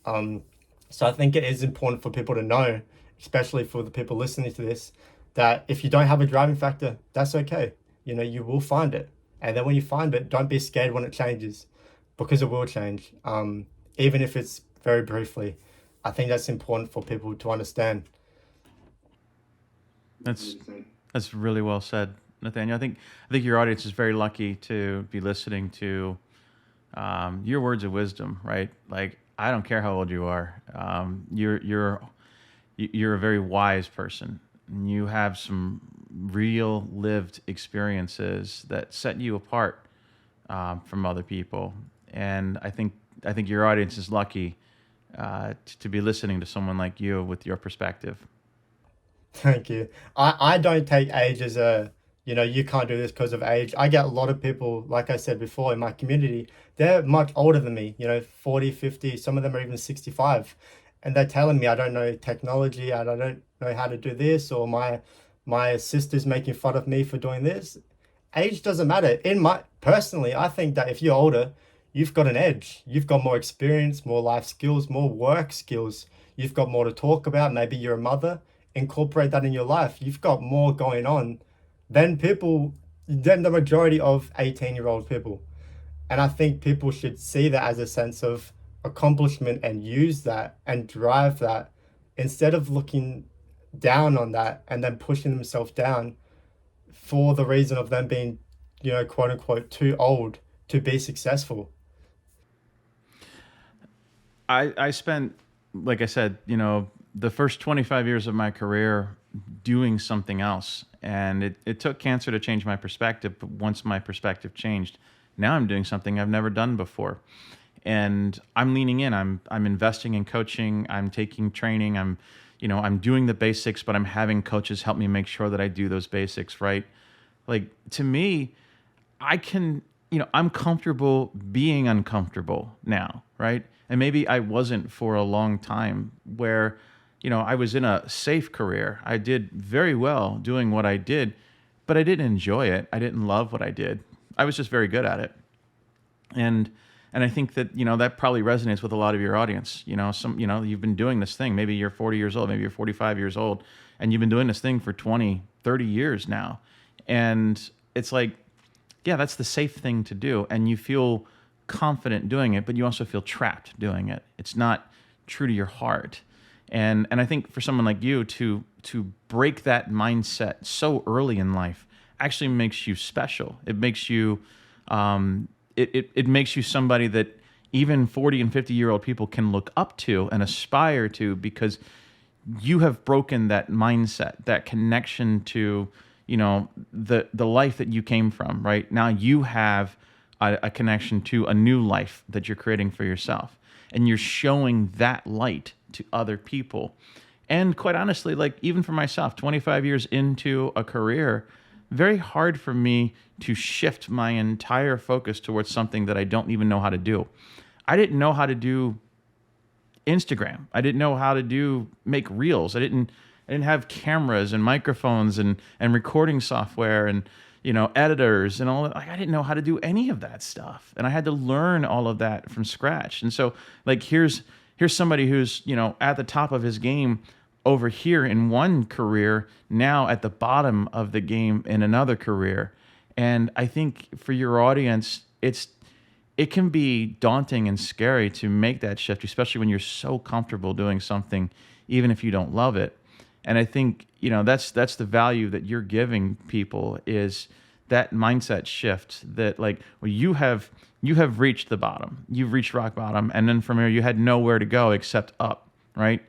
Um, so I think it is important for people to know, especially for the people listening to this, that if you don't have a driving factor, that's okay. You will find it. And then when you find it, don't be scared when it changes, because it will change. Even if it's very briefly. I think that's important for people to understand. That's that's really well said, Nathaniel. I think your audience is very lucky to be listening to your words of wisdom, right? Like I don't care how old you are. You're a very wise person. And you have some real lived experiences that set you apart from other people. And I think your audience is lucky to be listening to someone like you with your perspective. Thank you. I don't take age as you can't do this because of age. I get a lot of people, like I said before, in my community, they're much older than me, 40, 50, some of them are even 65. And they're telling me I don't know technology, I don't know how to do this, or my sister's making fun of me for doing this. Age doesn't matter. Personally, I think that if you're older, you've got an edge. You've got more experience, more life skills, more work skills. You've got more to talk about. Maybe you're a mother. Incorporate that in your life. You've got more going on than the majority of 18-year-old people. And I think people should see that as a sense of accomplishment and use that and drive that instead of looking down on that and then pushing themselves down for the reason of them being, quote unquote, too old to be successful. I spent, like I said, the first 25 years of my career doing something else. And it took cancer to change my perspective. But once my perspective changed, now I'm doing something I've never done before. And I'm leaning in. I'm investing in coaching. I'm taking training. I'm doing the basics, but I'm having coaches help me make sure that I do those basics right. Like, to me, I can, I'm comfortable being uncomfortable now, right? And maybe I wasn't for a long time where, I was in a safe career. I did very well doing what I did, but I didn't enjoy it. I didn't love what I did. I was just very good at it. And I think that, that probably resonates with a lot of your audience. You've been doing this thing. Maybe you're 40 years old, maybe you're 45 years old, and you've been doing this thing for 20, 30 years now. And it's like, yeah, that's the safe thing to do. And you feel confident doing it, but you also feel trapped doing it. It's not true to your heart. And I think for someone like you to break that mindset so early in life actually makes you special. It makes you it makes you somebody that even 40 and 50-year-old people can look up to and aspire to, because you have broken that mindset, that connection to, the life that you came from. Right now you have a connection to a new life that you're creating for yourself, and you're showing that light to other people. And quite honestly, like, even for myself, 25 years into a career, very hard for me to shift my entire focus towards something that I don't even know how to do. I didn't know how to do Instagram. I didn't know how to make reels. I didn't have cameras and microphones and recording software and, editors and all that. Like, I didn't know how to do any of that stuff. And I had to learn all of that from scratch. And so, like, here's somebody who's, at the top of his game over here in one career, now at the bottom of the game in another career. And I think for your audience, it can be daunting and scary to make that shift, especially when you're so comfortable doing something, even if you don't love it. And I think, that's the value that you're giving people, is that mindset shift, that, like, well, you have reached the bottom. You've reached rock bottom, and then from here you had nowhere to go except up, right?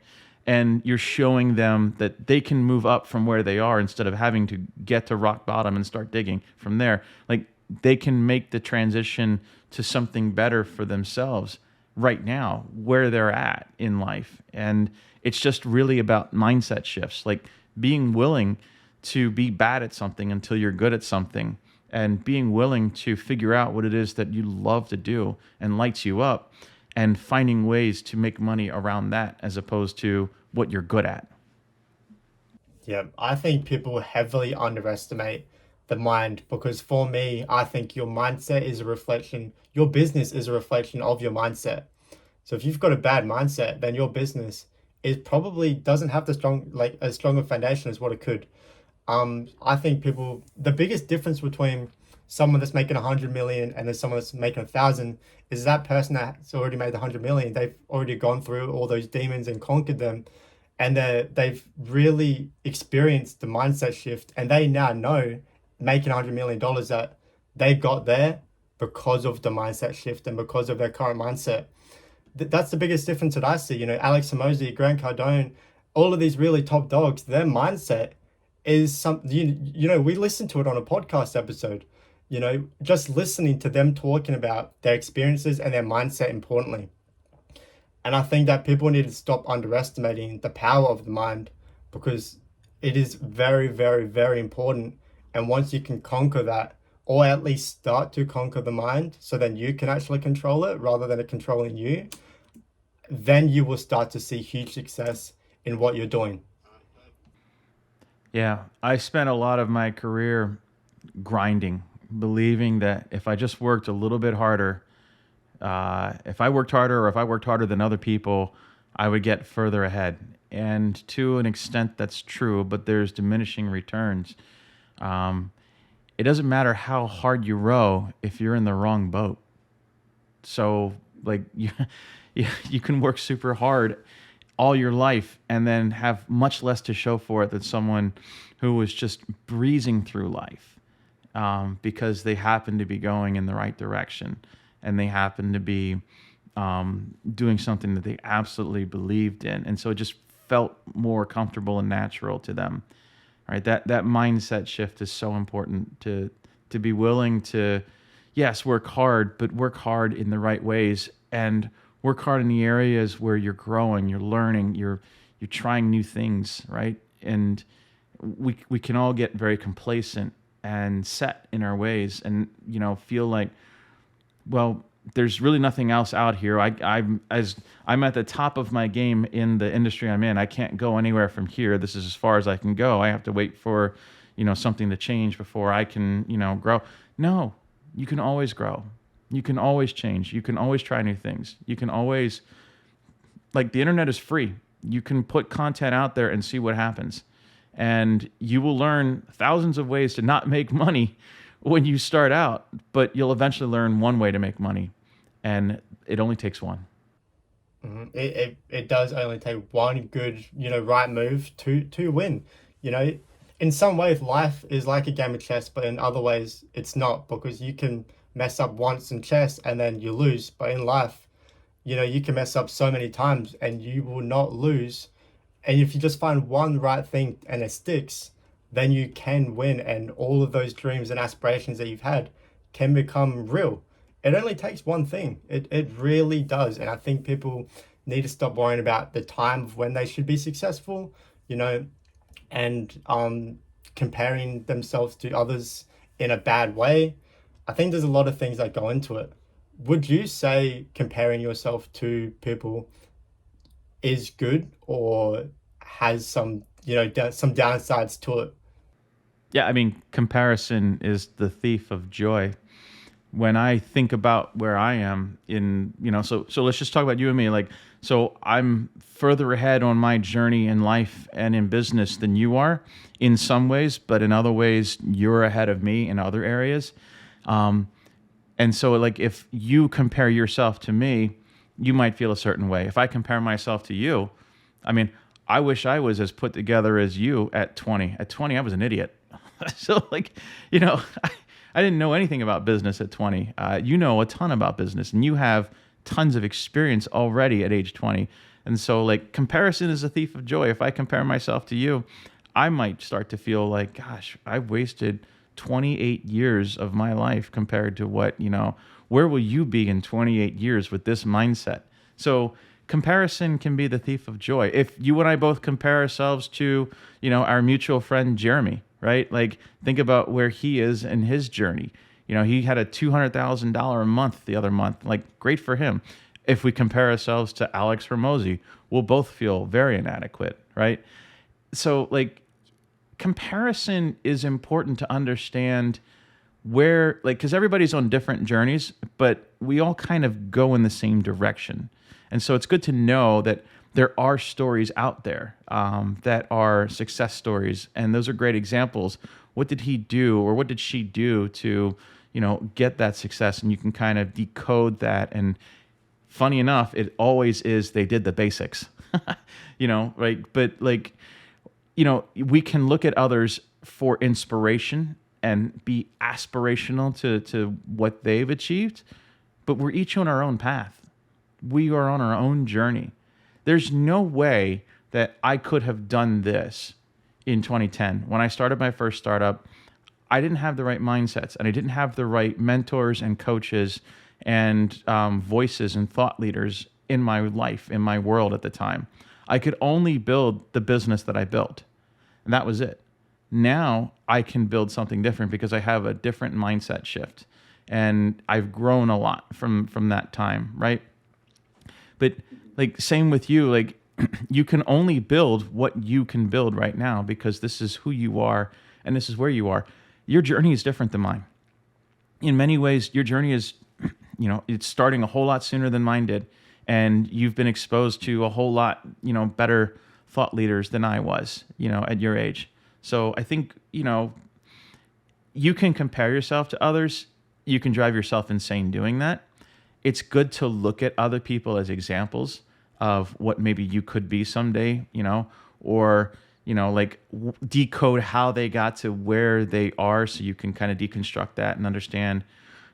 And you're showing them that they can move up from where they are instead of having to get to rock bottom and start digging from there. Like, they can make the transition to something better for themselves right now where they're at in life. And it's just really about mindset shifts, like being willing to be bad at something until you're good at something, and being willing to figure out what it is that you love to do and lights you up, and finding ways to make money around that as opposed to what you're good at. Yeah, I think people heavily underestimate the mind, because for me, I think your mindset is a reflection, your business is a reflection of your mindset. So if you've got a bad mindset, then your business is probably doesn't have the strong, like, as strong a foundation as what it could. I think people, the biggest difference between someone that's making 100 million and then someone that's making 1,000 is that person that's already made 100 million. They've already gone through all those demons and conquered them, and they've really experienced the mindset shift, and they now know, making $100 million, that they got there because of the mindset shift and because of their current mindset. That's the biggest difference that I see. Alex Hormozy, Grant Cardone, all of these really top dogs, their mindset is something, we listened to it on a podcast episode, just listening to them talking about their experiences and their mindset importantly. And I think that people need to stop underestimating the power of the mind, because it is very, very, very important. And once you can conquer that, or at least start to conquer the mind, so then you can actually control it rather than it controlling you, then you will start to see huge success in what you're doing. Yeah, I spent a lot of my career grinding, believing that if I just worked a little bit harder, if I worked harder, or if I worked harder than other people, I would get further ahead. And to an extent, that's true, but there's diminishing returns. Um, it doesn't matter how hard you row if you're in the wrong boat. So, like, you can work super hard all your life and then have much less to show for it than someone who was just breezing through life, because they happen to be going in the right direction, and they happen to be doing something that they absolutely believed in. And so it just felt more comfortable and natural to them. Right? That mindset shift is so important to be willing to, yes, work hard, but work hard in the right ways, and work hard in the areas where you're growing, you're learning, you're trying new things, right? And we can all get very complacent and set in our ways, and feel like, well, there's really nothing else out here. I'm at the top of my game in the industry I'm in. I can't go anywhere from here. This is as far as I can go. I have to wait for, something to change before I can, grow. No, you can always grow. You can always change. You can always try new things. You can always, like, the internet is free. You can put content out there and see what happens. And you will learn thousands of ways to not make money when you start out, but you'll eventually learn one way to make money. And it only takes one. It does only take one good, right move to win. You know, in some ways, life is like a game of chess, but in other ways, it's not, because you can mess up once in chess and then you lose. But in life, you can mess up so many times and you will not lose. And if you just find one right thing and it sticks, then you can win, and all of those dreams and aspirations that you've had can become real. It only takes one thing. It really does. And I think people need to stop worrying about the time of when they should be successful, you know, and comparing themselves to others in a bad way. I think there's a lot of things that go into it. Would you say comparing yourself to people is good, or has some, some downsides to it? Yeah, I mean, comparison is the thief of joy. When I think about where I am in, so let's just talk about you and me. Like, so I'm further ahead on my journey in life and in business than you are in some ways, but in other ways, you're ahead of me in other areas. And so, like, if you compare yourself to me, you might feel a certain way. If I compare myself to you, I mean, I wish I was as put together as you at 20. At 20, I was an idiot. So, like, I didn't know anything about business at 20. You know a ton about business, and you have tons of experience already at age 20. And so, like, comparison is a thief of joy. If I compare myself to you, I might start to feel like, gosh, I've wasted 28 years of my life compared to what, where will you be in 28 years with this mindset? So comparison can be the thief of joy. If you and I both compare ourselves to, our mutual friend, Jeremy, right? Like, think about where he is in his journey. He had a $200,000 a month the other month. Like, great for him. If we compare ourselves to Alex Hormozy, we'll both feel very inadequate, right? So, like, comparison is important to understand where, like, because everybody's on different journeys, but we all kind of go in the same direction. And so it's good to know that there are stories out there that are success stories, and those are great examples. What did he do, or what did she do to, get that success? And you can kind of decode that. And funny enough, it always is they did the basics, right? But, like, we can look at others for inspiration and be aspirational to what they've achieved, but we're each on our own path. We are on our own journey. There's no way that I could have done this in 2010. When I started my first startup, I didn't have the right mindsets, and I didn't have the right mentors and coaches and voices and thought leaders in my life, in my world at the time. I could only build the business that I built, and that was it. Now I can build something different because I have a different mindset shift, and I've grown a lot from that time, right? But, like, same with you, like, you can only build what you can build right now, because this is who you are and this is where you are. Your journey is different than mine. In many ways, your journey is, it's starting a whole lot sooner than mine did. And you've been exposed to a whole lot, better thought leaders than I was, at your age. So I think, you can compare yourself to others. You can drive yourself insane doing that. It's good to look at other people as examples of what maybe you could be someday, or, decode how they got to where they are, so you can kind of deconstruct that and understand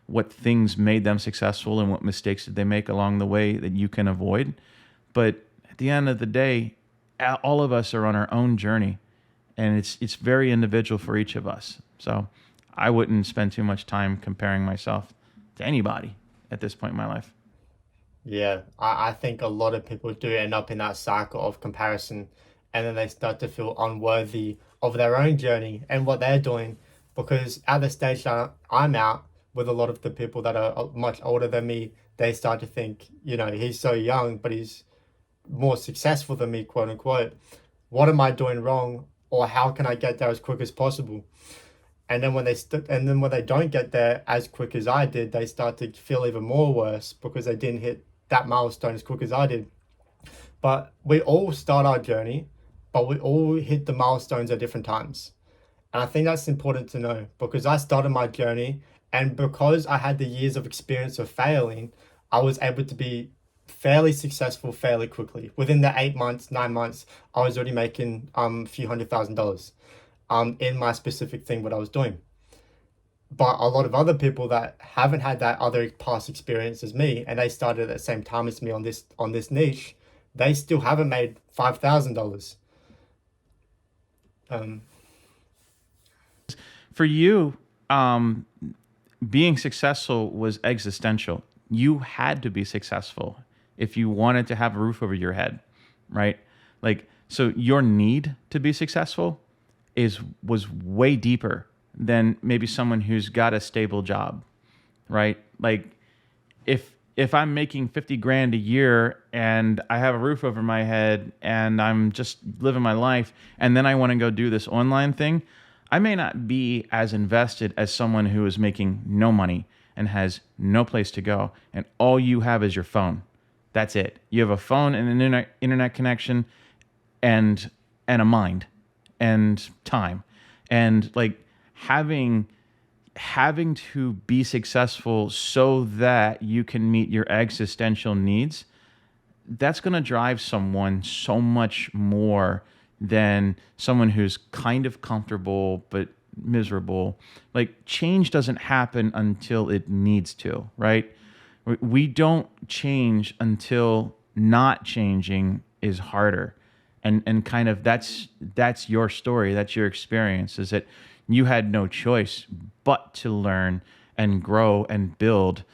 what things made them successful and what mistakes did they make along the way that you can avoid. But at the end of the day, all of us are on our own journey, and it's very individual for each of us. So I wouldn't spend too much time comparing myself to anybody at this point in my life. Yeah, I think a lot of people do end up in that cycle of comparison, and then they start to feel unworthy of their own journey and what they're doing. Because at the stage that I'm at, with a lot of the people that are much older than me, they start to think, he's so young, but he's more successful than me, quote unquote. What am I doing wrong? Or how can I get there as quick as possible? And then when they don't get there as quick as I did, they start to feel even more worse because they didn't hit that milestone as quick as I did. But we all start our journey, but we all hit the milestones at different times. And I think that's important to know because I started my journey, and because I had the years of experience of failing, I was able to be fairly successful fairly quickly. Within the 8 months, 9 months, I was already making a few $100,000 in my specific thing what I was doing. But a lot of other people that haven't had that other past experience as me, and they started at the same time as me on this niche, they still haven't made $5,000. Um, For you, being successful was existential. You had to be successful if you wanted to have a roof over your head, right? Like, so your need to be successful was way deeper than maybe someone who's got a stable job, right? Like, if I'm making 50 grand a year and I have a roof over my head and I'm just living my life and then I want to go do this online thing, I may not be as invested as someone who is making no money and has no place to go and all you have is your phone. That's it. You have a phone and an internet connection and a mind and time. And like having to be successful so that you can meet your existential needs, that's going to drive someone so much more than someone who's kind of comfortable but miserable. Like, change doesn't happen until it needs to, right? We don't change until not changing is harder. And kind of that's your story, that's your experience, is that you had no choice but to learn and grow and build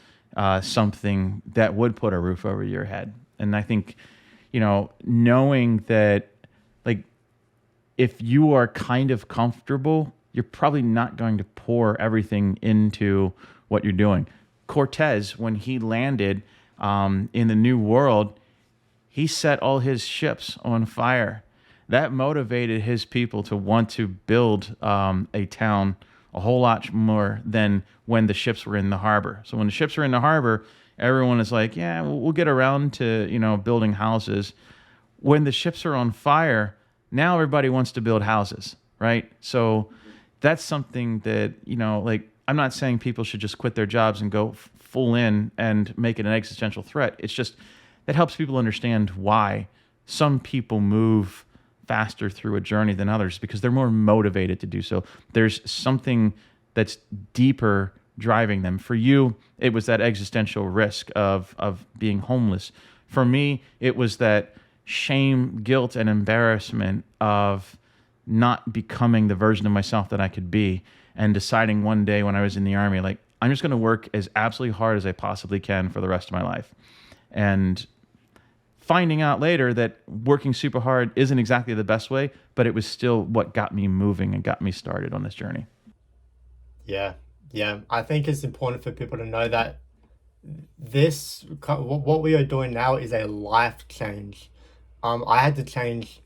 something that would put a roof over your head. And I think, knowing that, like, if you are kind of comfortable, you're probably not going to pour everything into what you're doing. Cortez, when he landed in the New World, he set all his ships on fire. That motivated his people to want to build a town a whole lot more than when the ships were in the harbor. So when the ships are in the harbor, everyone is like, yeah, we'll get around to, building houses. When the ships are on fire, now everybody wants to build houses, right? So that's something that, like, I'm not saying people should just quit their jobs and go full in and make it an existential threat. It's just that helps people understand why some people move faster through a journey than others because they're more motivated to do so. There's something that's deeper driving them. For you, it was that existential risk of being homeless. For me, it was that shame, guilt, and embarrassment of not becoming the version of myself that I could be, and deciding one day when I was in the Army, like, I'm just going to work as absolutely hard as I possibly can for the rest of my life. And finding out later that working super hard isn't exactly the best way, but it was still what got me moving and got me started on this journey. yeah, yeah. I think it's important for people to know that what we are doing now is a life change. I had to change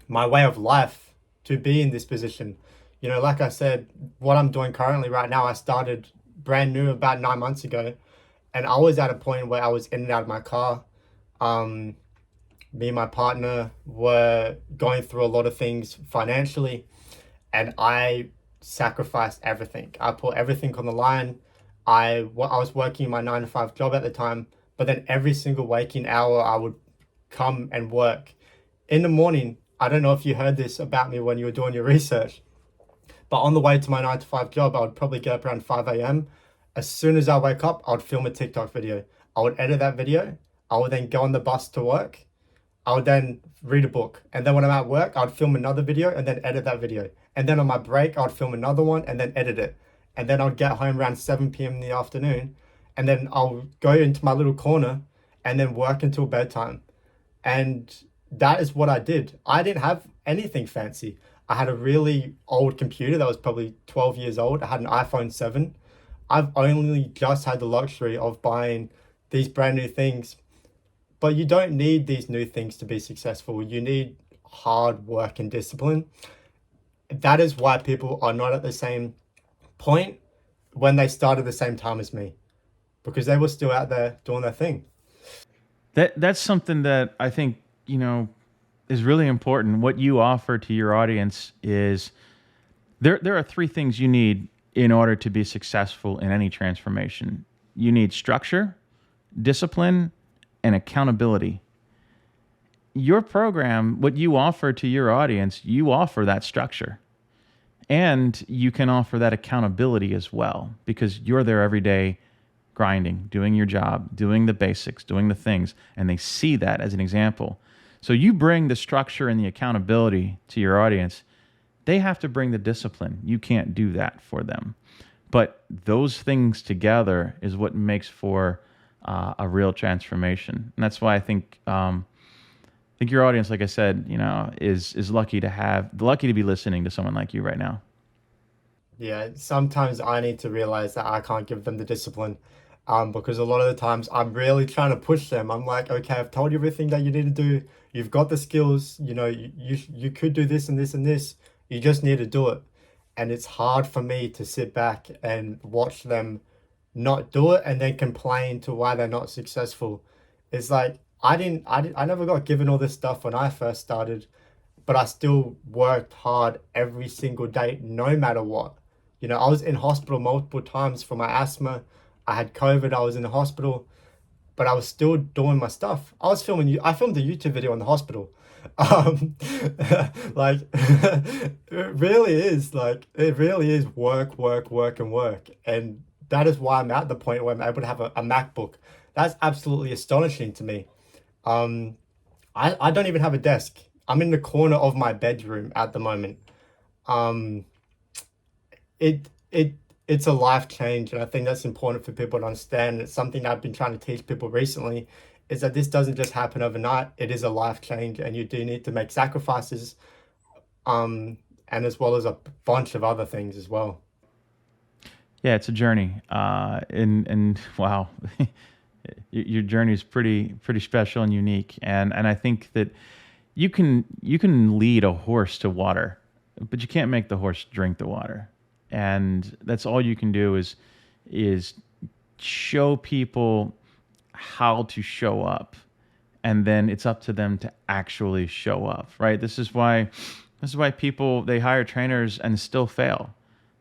my way of life to be in this position. Like I said, what I'm doing currently right now, I started brand new about 9 months ago, and I was at a point where I was in and out of my car. Me and my partner were going through a lot of things financially, and I sacrificed everything. I put everything on the line. I was working my 9 to 5 job at the time, but then every single waking hour, I would come and work. In the morning, I don't know if you heard this about me when you were doing your research, but on the way to my 9 to 5 job, I would probably get up around 5 a.m. As soon as I wake up, I would film a TikTok video. I would edit that video. I would then go on the bus to work. I would then read a book. And then when I'm at work, I'd film another video and then edit that video. And then on my break, I'd film another one and then edit it. And then I'd get home around 7 p.m. in the afternoon. And then I'll go into my little corner and then work until bedtime. And that is what I did. I didn't have anything fancy. I had a really old computer that was probably 12 years old. I had an iPhone 7. I've only just had the luxury of buying these brand new things, but you don't need these new things to be successful. You need hard work and discipline. That is why people are not at the same point when they started the same time as me, because they were still out there doing their thing. That's something that I think, is really important. What you offer to your audience is there are three things you need in order to be successful in any transformation. You need structure, discipline, and accountability. Your program, what you offer to your audience, you offer that structure. And you can offer that accountability as well because you're there every day grinding, doing your job, doing the basics, doing the things, and they see that as an example. So you bring the structure and the accountability to your audience. They have to bring the discipline. You can't do that for them. But those things together is what makes for a real transformation. And that's why I think your audience, like I said, is lucky to be listening to someone like you right now. Yeah, sometimes I need to realize that I can't give them the discipline, because a lot of the times I'm really trying to push them. I'm like, okay, I've told you everything that you need to do. You've got the skills, you could do this and this and this. You just need to do it. And it's hard for me to sit back and watch them not do it and then complain to why they're not successful. It's like I never got given all this stuff when I first started, but I still worked hard every single day, no matter what. I was in hospital multiple times for my asthma. I had COVID. I was in the hospital, but I was still doing my stuff. I filmed a YouTube video in the hospital. Um, like, it really is work, work, work, and work. And that is why I'm at the point where I'm able to have a MacBook. That's absolutely astonishing to me. Um, I don't even have a desk. I'm in the corner of my bedroom at the moment. Um, it's a life change, and I think that's important for people to understand. It's something I've been trying to teach people recently, is that this doesn't just happen overnight. It is a life change, and you do need to make sacrifices, and as well as a bunch of other things as well. Yeah, it's a journey. And wow, your journey is pretty special and unique. And I think that you can lead a horse to water, but you can't make the horse drink the water. And that's all you can do is show people how to show up, and then it's up to them to actually show up, right? This is why people, they hire trainers and still fail.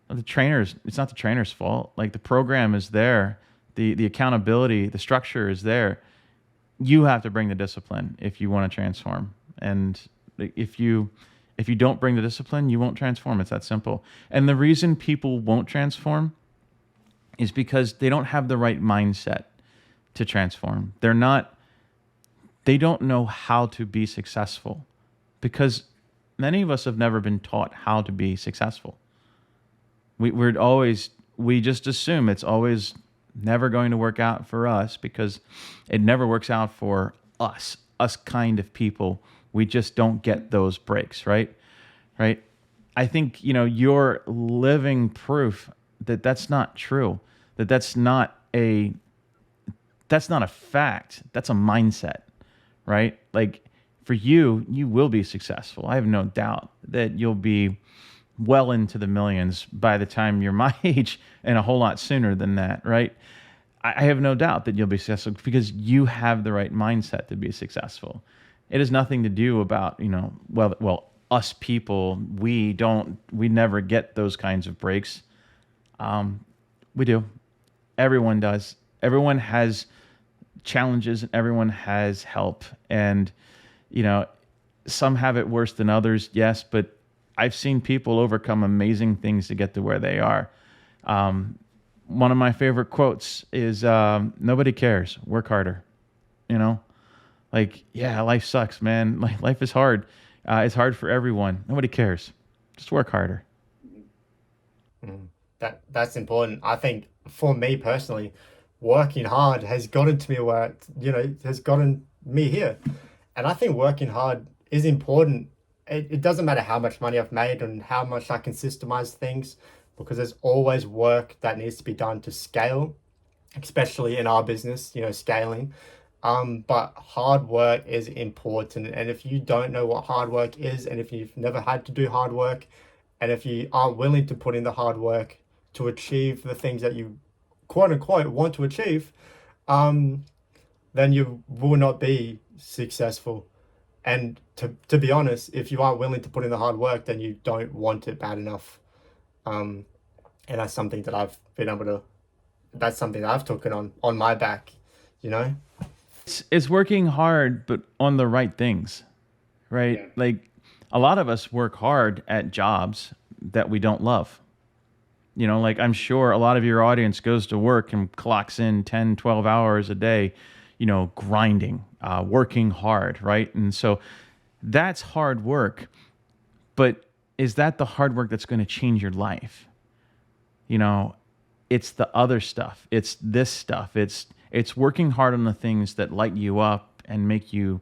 The trainers, it's not the trainer's fault. Like, the program is there, the accountability, the structure is there. You have to bring the discipline if you want to transform. And if you don't bring the discipline, you won't transform. It's that simple. And the reason people won't transform is because they don't have the right mindset to transform. They don't know how to be successful, because many of us have never been taught how to be successful. We just assume it's always never going to work out for us, because it never works out for us kind of people. We just don't get those breaks, right? Right? I think, you're living proof that that's not true. That's not a fact. That's a mindset, right? Like, for you, you will be successful. I have no doubt that you'll be well into the millions by the time you're my age, and a whole lot sooner than that, right? I have no doubt that you'll be successful because you have the right mindset to be successful. It has nothing to do about, us people, we never get those kinds of breaks. We do. Everyone does. Everyone has challenges and everyone has help. And, you know, some have it worse than others, yes, but I've seen people overcome amazing things to get to where they are. One of my favorite quotes is, nobody cares, work harder, you know? Like, yeah, life sucks, man. Like, life is hard. It's hard for everyone. Nobody cares. Just work harder. Mm. That's important. I think for me personally, working hard has gotten to me where it has gotten me here. And I think working hard is important. It doesn't matter how much money I've made and how much I can systemize things, because there's always work that needs to be done to scale, especially in our business, scaling. But hard work is important. And if you don't know what hard work is, and if you've never had to do hard work, and if you aren't willing to put in the hard work to achieve the things that you quote unquote want to achieve, um, then you will not be successful. And to be honest, if you aren't willing to put in the hard work, then you don't want it bad enough. Um, and that's something that that's something that I've taken on my back, you know? It's working hard, but on the right things, right? Yeah. Like, a lot of us work hard at jobs that we don't love. Like, I'm sure a lot of your audience goes to work and clocks in 10, 12 hours a day, grinding, working hard, right? And so that's hard work. But is that the hard work that's going to change your life? You know, it's the other stuff. It's this stuff. It's working hard on the things that light you up and make you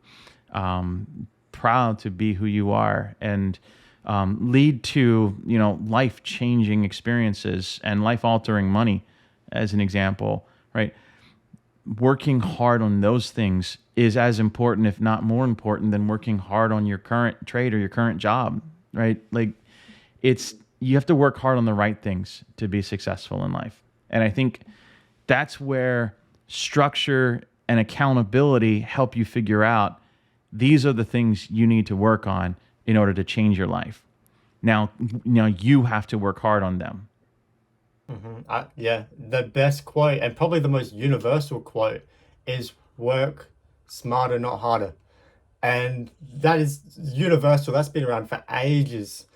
proud to be who you are, and lead to life changing experiences and life altering money, as an example, right? Working hard on those things is as important, if not more important, than working hard on your current trade or your current job, right? Like, you have to work hard on the right things to be successful in life. And I think that's where structure and accountability help you figure out these are the things you need to work on in order to change your life. Now you have to work hard on them. Yeah, the best quote and probably the most universal quote is work smarter, not harder. And that is universal. That's been around for ages.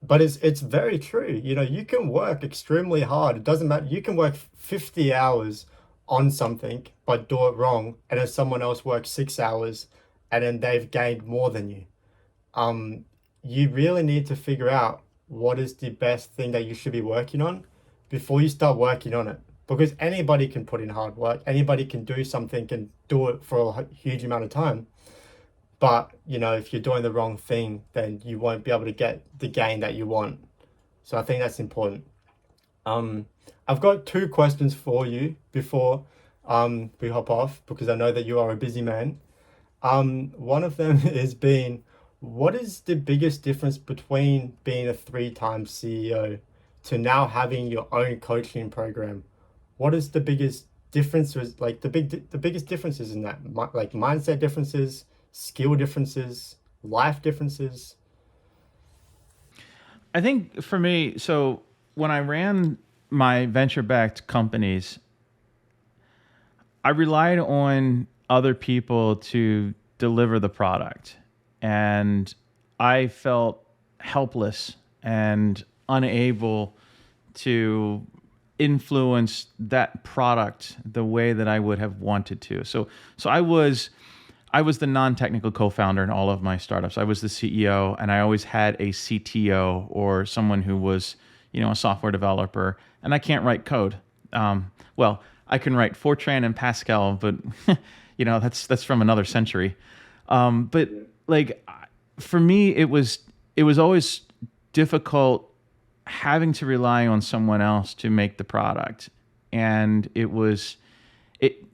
But it's very true. You can work extremely hard. It doesn't matter. You can work 50 hours on something but do it wrong, and then someone else works 6 hours and then they've gained more than you. Um, you really need to figure out what is the best thing that you should be working on before you start working on it. Because anybody can put in hard work, anybody can do something and do it for a huge amount of time. But, if you're doing the wrong thing, then you won't be able to get the gain that you want. So I think that's important. Um, I've got two questions for you before we hop off, because I know that you are a busy man. One of them is being, what is the biggest difference between being a three-time CEO to now having your own coaching program? What is the biggest differences, like the biggest differences in that, like mindset differences, skill differences, life differences? I think for me, so when I ran my venture backed companies, I relied on other people to deliver the product. And I felt helpless and unable to influence that product the way that I would have wanted to. So I was the non-technical co-founder in all of my startups. I was the CEO, and I always had a CTO or someone who was, a software developer. And I can't write code. Well, I can write Fortran and Pascal, but that's from another century. But like, for me, it was always difficult having to rely on someone else to make the product, and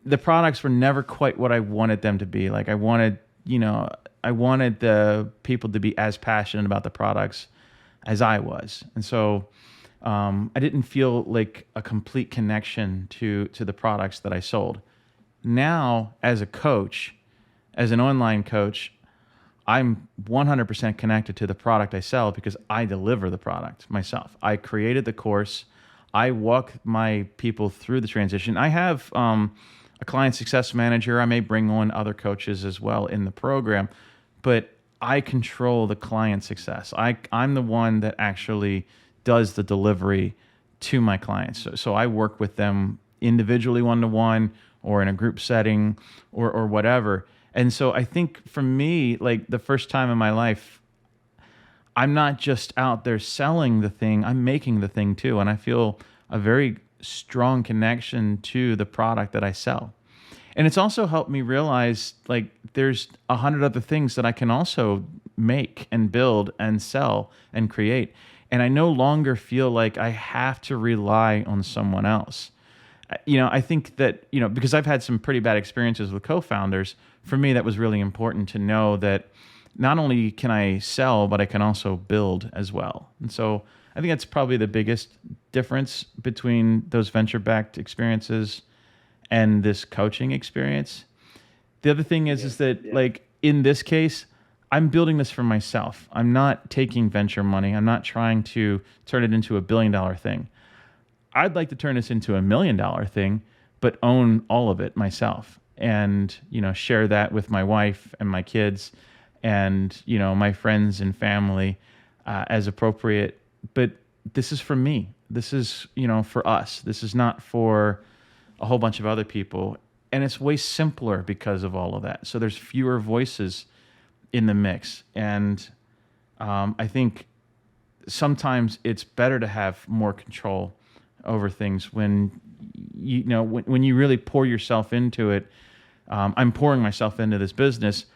the products were never quite what I wanted them to be. Like, I wanted the people to be as passionate about the products as I was. And so I didn't feel like a complete connection to the products that I sold. Now, as a coach, as an online coach, I'm 100% connected to the product I sell because I deliver the product myself. I created the course. I walk my people through the transition. I have a client success manager. I may bring on other coaches as well in the program, but I control the client success. I'm the one that actually does the delivery to my clients. So I work with them individually, one-to-one, or in a group setting, or whatever. And so I think for me, like the first time in my life, I'm not just out there selling the thing, I'm making the thing too. And I feel a very strong connection to the product that I sell. And it's also helped me realize like there's 100 other things that I can also make and build and sell and create. And I no longer feel like I have to rely on someone else. I think that, because I've had some pretty bad experiences with co-founders, for me that was really important to know that not only can I sell, but I can also build as well. And so I think that's probably the biggest difference between those venture-backed experiences and this coaching experience. The other thing is that like in this case, I'm building this for myself. I'm not taking venture money. I'm not trying to turn it into $1 billion thing. I'd like to turn this into $1 million thing, but own all of it myself and, share that with my wife and my kids and, my friends and family as appropriate. But this is for me. This is, for us. This is not for a whole bunch of other people. And it's way simpler because of all of that. So there's fewer voices in the mix. And I think sometimes it's better to have more control over things when when you really pour yourself into it. I'm pouring myself into this business.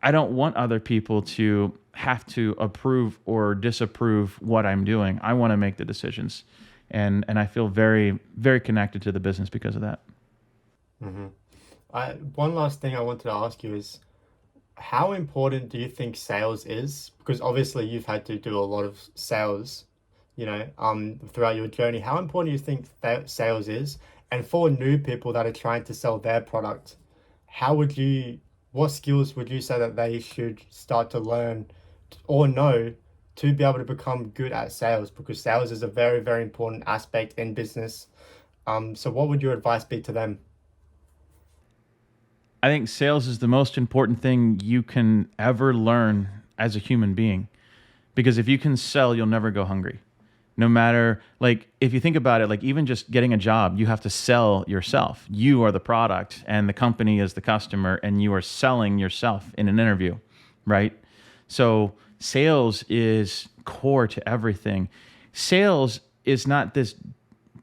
I don't want other people to have to approve or disapprove what I'm doing. I want to make the decisions, and I feel very very connected to the business because of that. Hmm. One last thing I wanted to ask you is, how important do you think sales is? Because obviously you've had to do a lot of sales, throughout your journey. How important do you think that sales is? And for new people that are trying to sell their product, how would you, what skills would you say that they should start to learn or know to be able to become good at sales? Because sales is a very, very important aspect in business. So what would your advice be to them? I think sales is the most important thing you can ever learn as a human being, because if you can sell, you'll never go hungry. No matter, like, if you think about it, like even just getting a job, you have to sell yourself. You are the product and the company is the customer, and you are selling yourself in an interview, right? So sales is core to everything. Sales is not this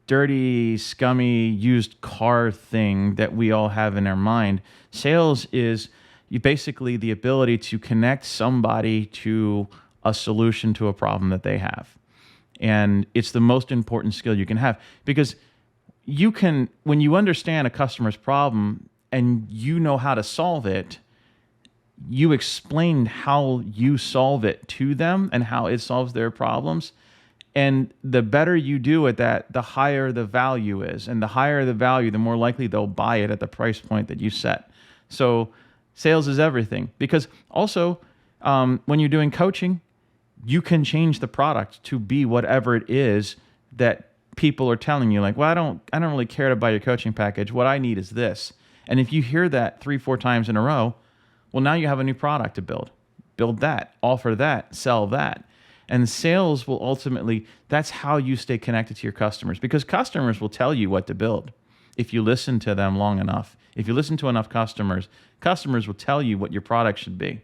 dirty, scummy, used car thing that we all have in our mind. Sales is you basically the ability to connect somebody to a solution to a problem that they have. And it's the most important skill you can have, because you can, when you understand a customer's problem and you know how to solve it, you explain how you solve it to them and how it solves their problems. And the better you do at that, the higher the value is. And the higher the value, the more likely they'll buy it at the price point that you set. So sales is everything. Because also, when you're doing coaching, you can change the product to be whatever it is that people are telling you. Like, well, I don't really care to buy your coaching package. What I need is this. And if you hear that 3-4 times in a row, well, now you have a new product to build. Build that, offer that, sell that. And sales will ultimately, that's how you stay connected to your customers, because customers will tell you what to build if you listen to them long enough. If you listen to enough customers, customers will tell you what your product should be.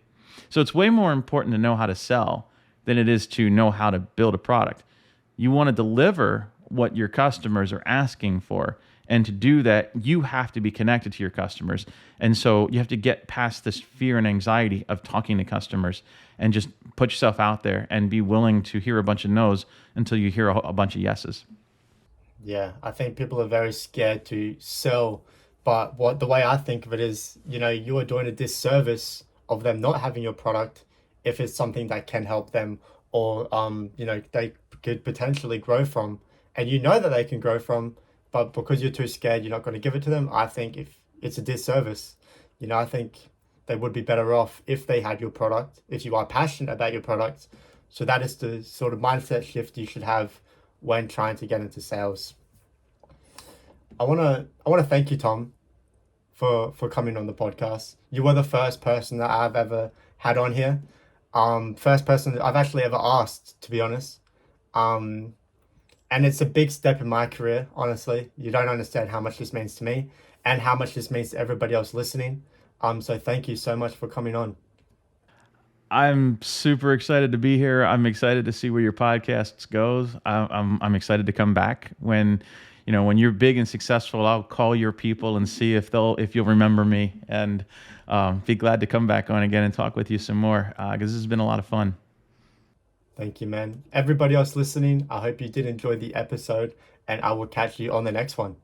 So it's way more important to know how to sell than it is to know how to build a product. You want to deliver what your customers are asking for. And to do that, you have to be connected to your customers. And so you have to get past this fear and anxiety of talking to customers and just put yourself out there and be willing to hear a bunch of no's until you hear a bunch of yeses. Yeah, I think people are very scared to sell, but what the way I think of it is, you are doing a disservice of them not having your product if it's something that can help them, or they could potentially grow from, and you know that they can grow from, but because you're too scared, you're not going to give it to them. I think if it's a disservice, I think they would be better off if they had your product, if you are passionate about your product. So that is the sort of mindset shift you should have when trying to get into sales. I wanna thank you, Tom, for coming on the podcast. You were the first person that I've ever had on here. First person that I've actually ever asked, to be honest. Um, and it's a big step in my career, honestly. You don't understand how much this means to me and how much this means to everybody else listening. So thank you so much for coming on. I'm super excited to be here. I'm excited to see where your podcast goes. I'm excited to come back when, when you're big and successful. I'll call your people and see if you'll remember me, and be glad to come back on again and talk with you some more, because this has been a lot of fun. Thank you, man. Everybody else listening, I hope you did enjoy the episode, and I will catch you on the next one.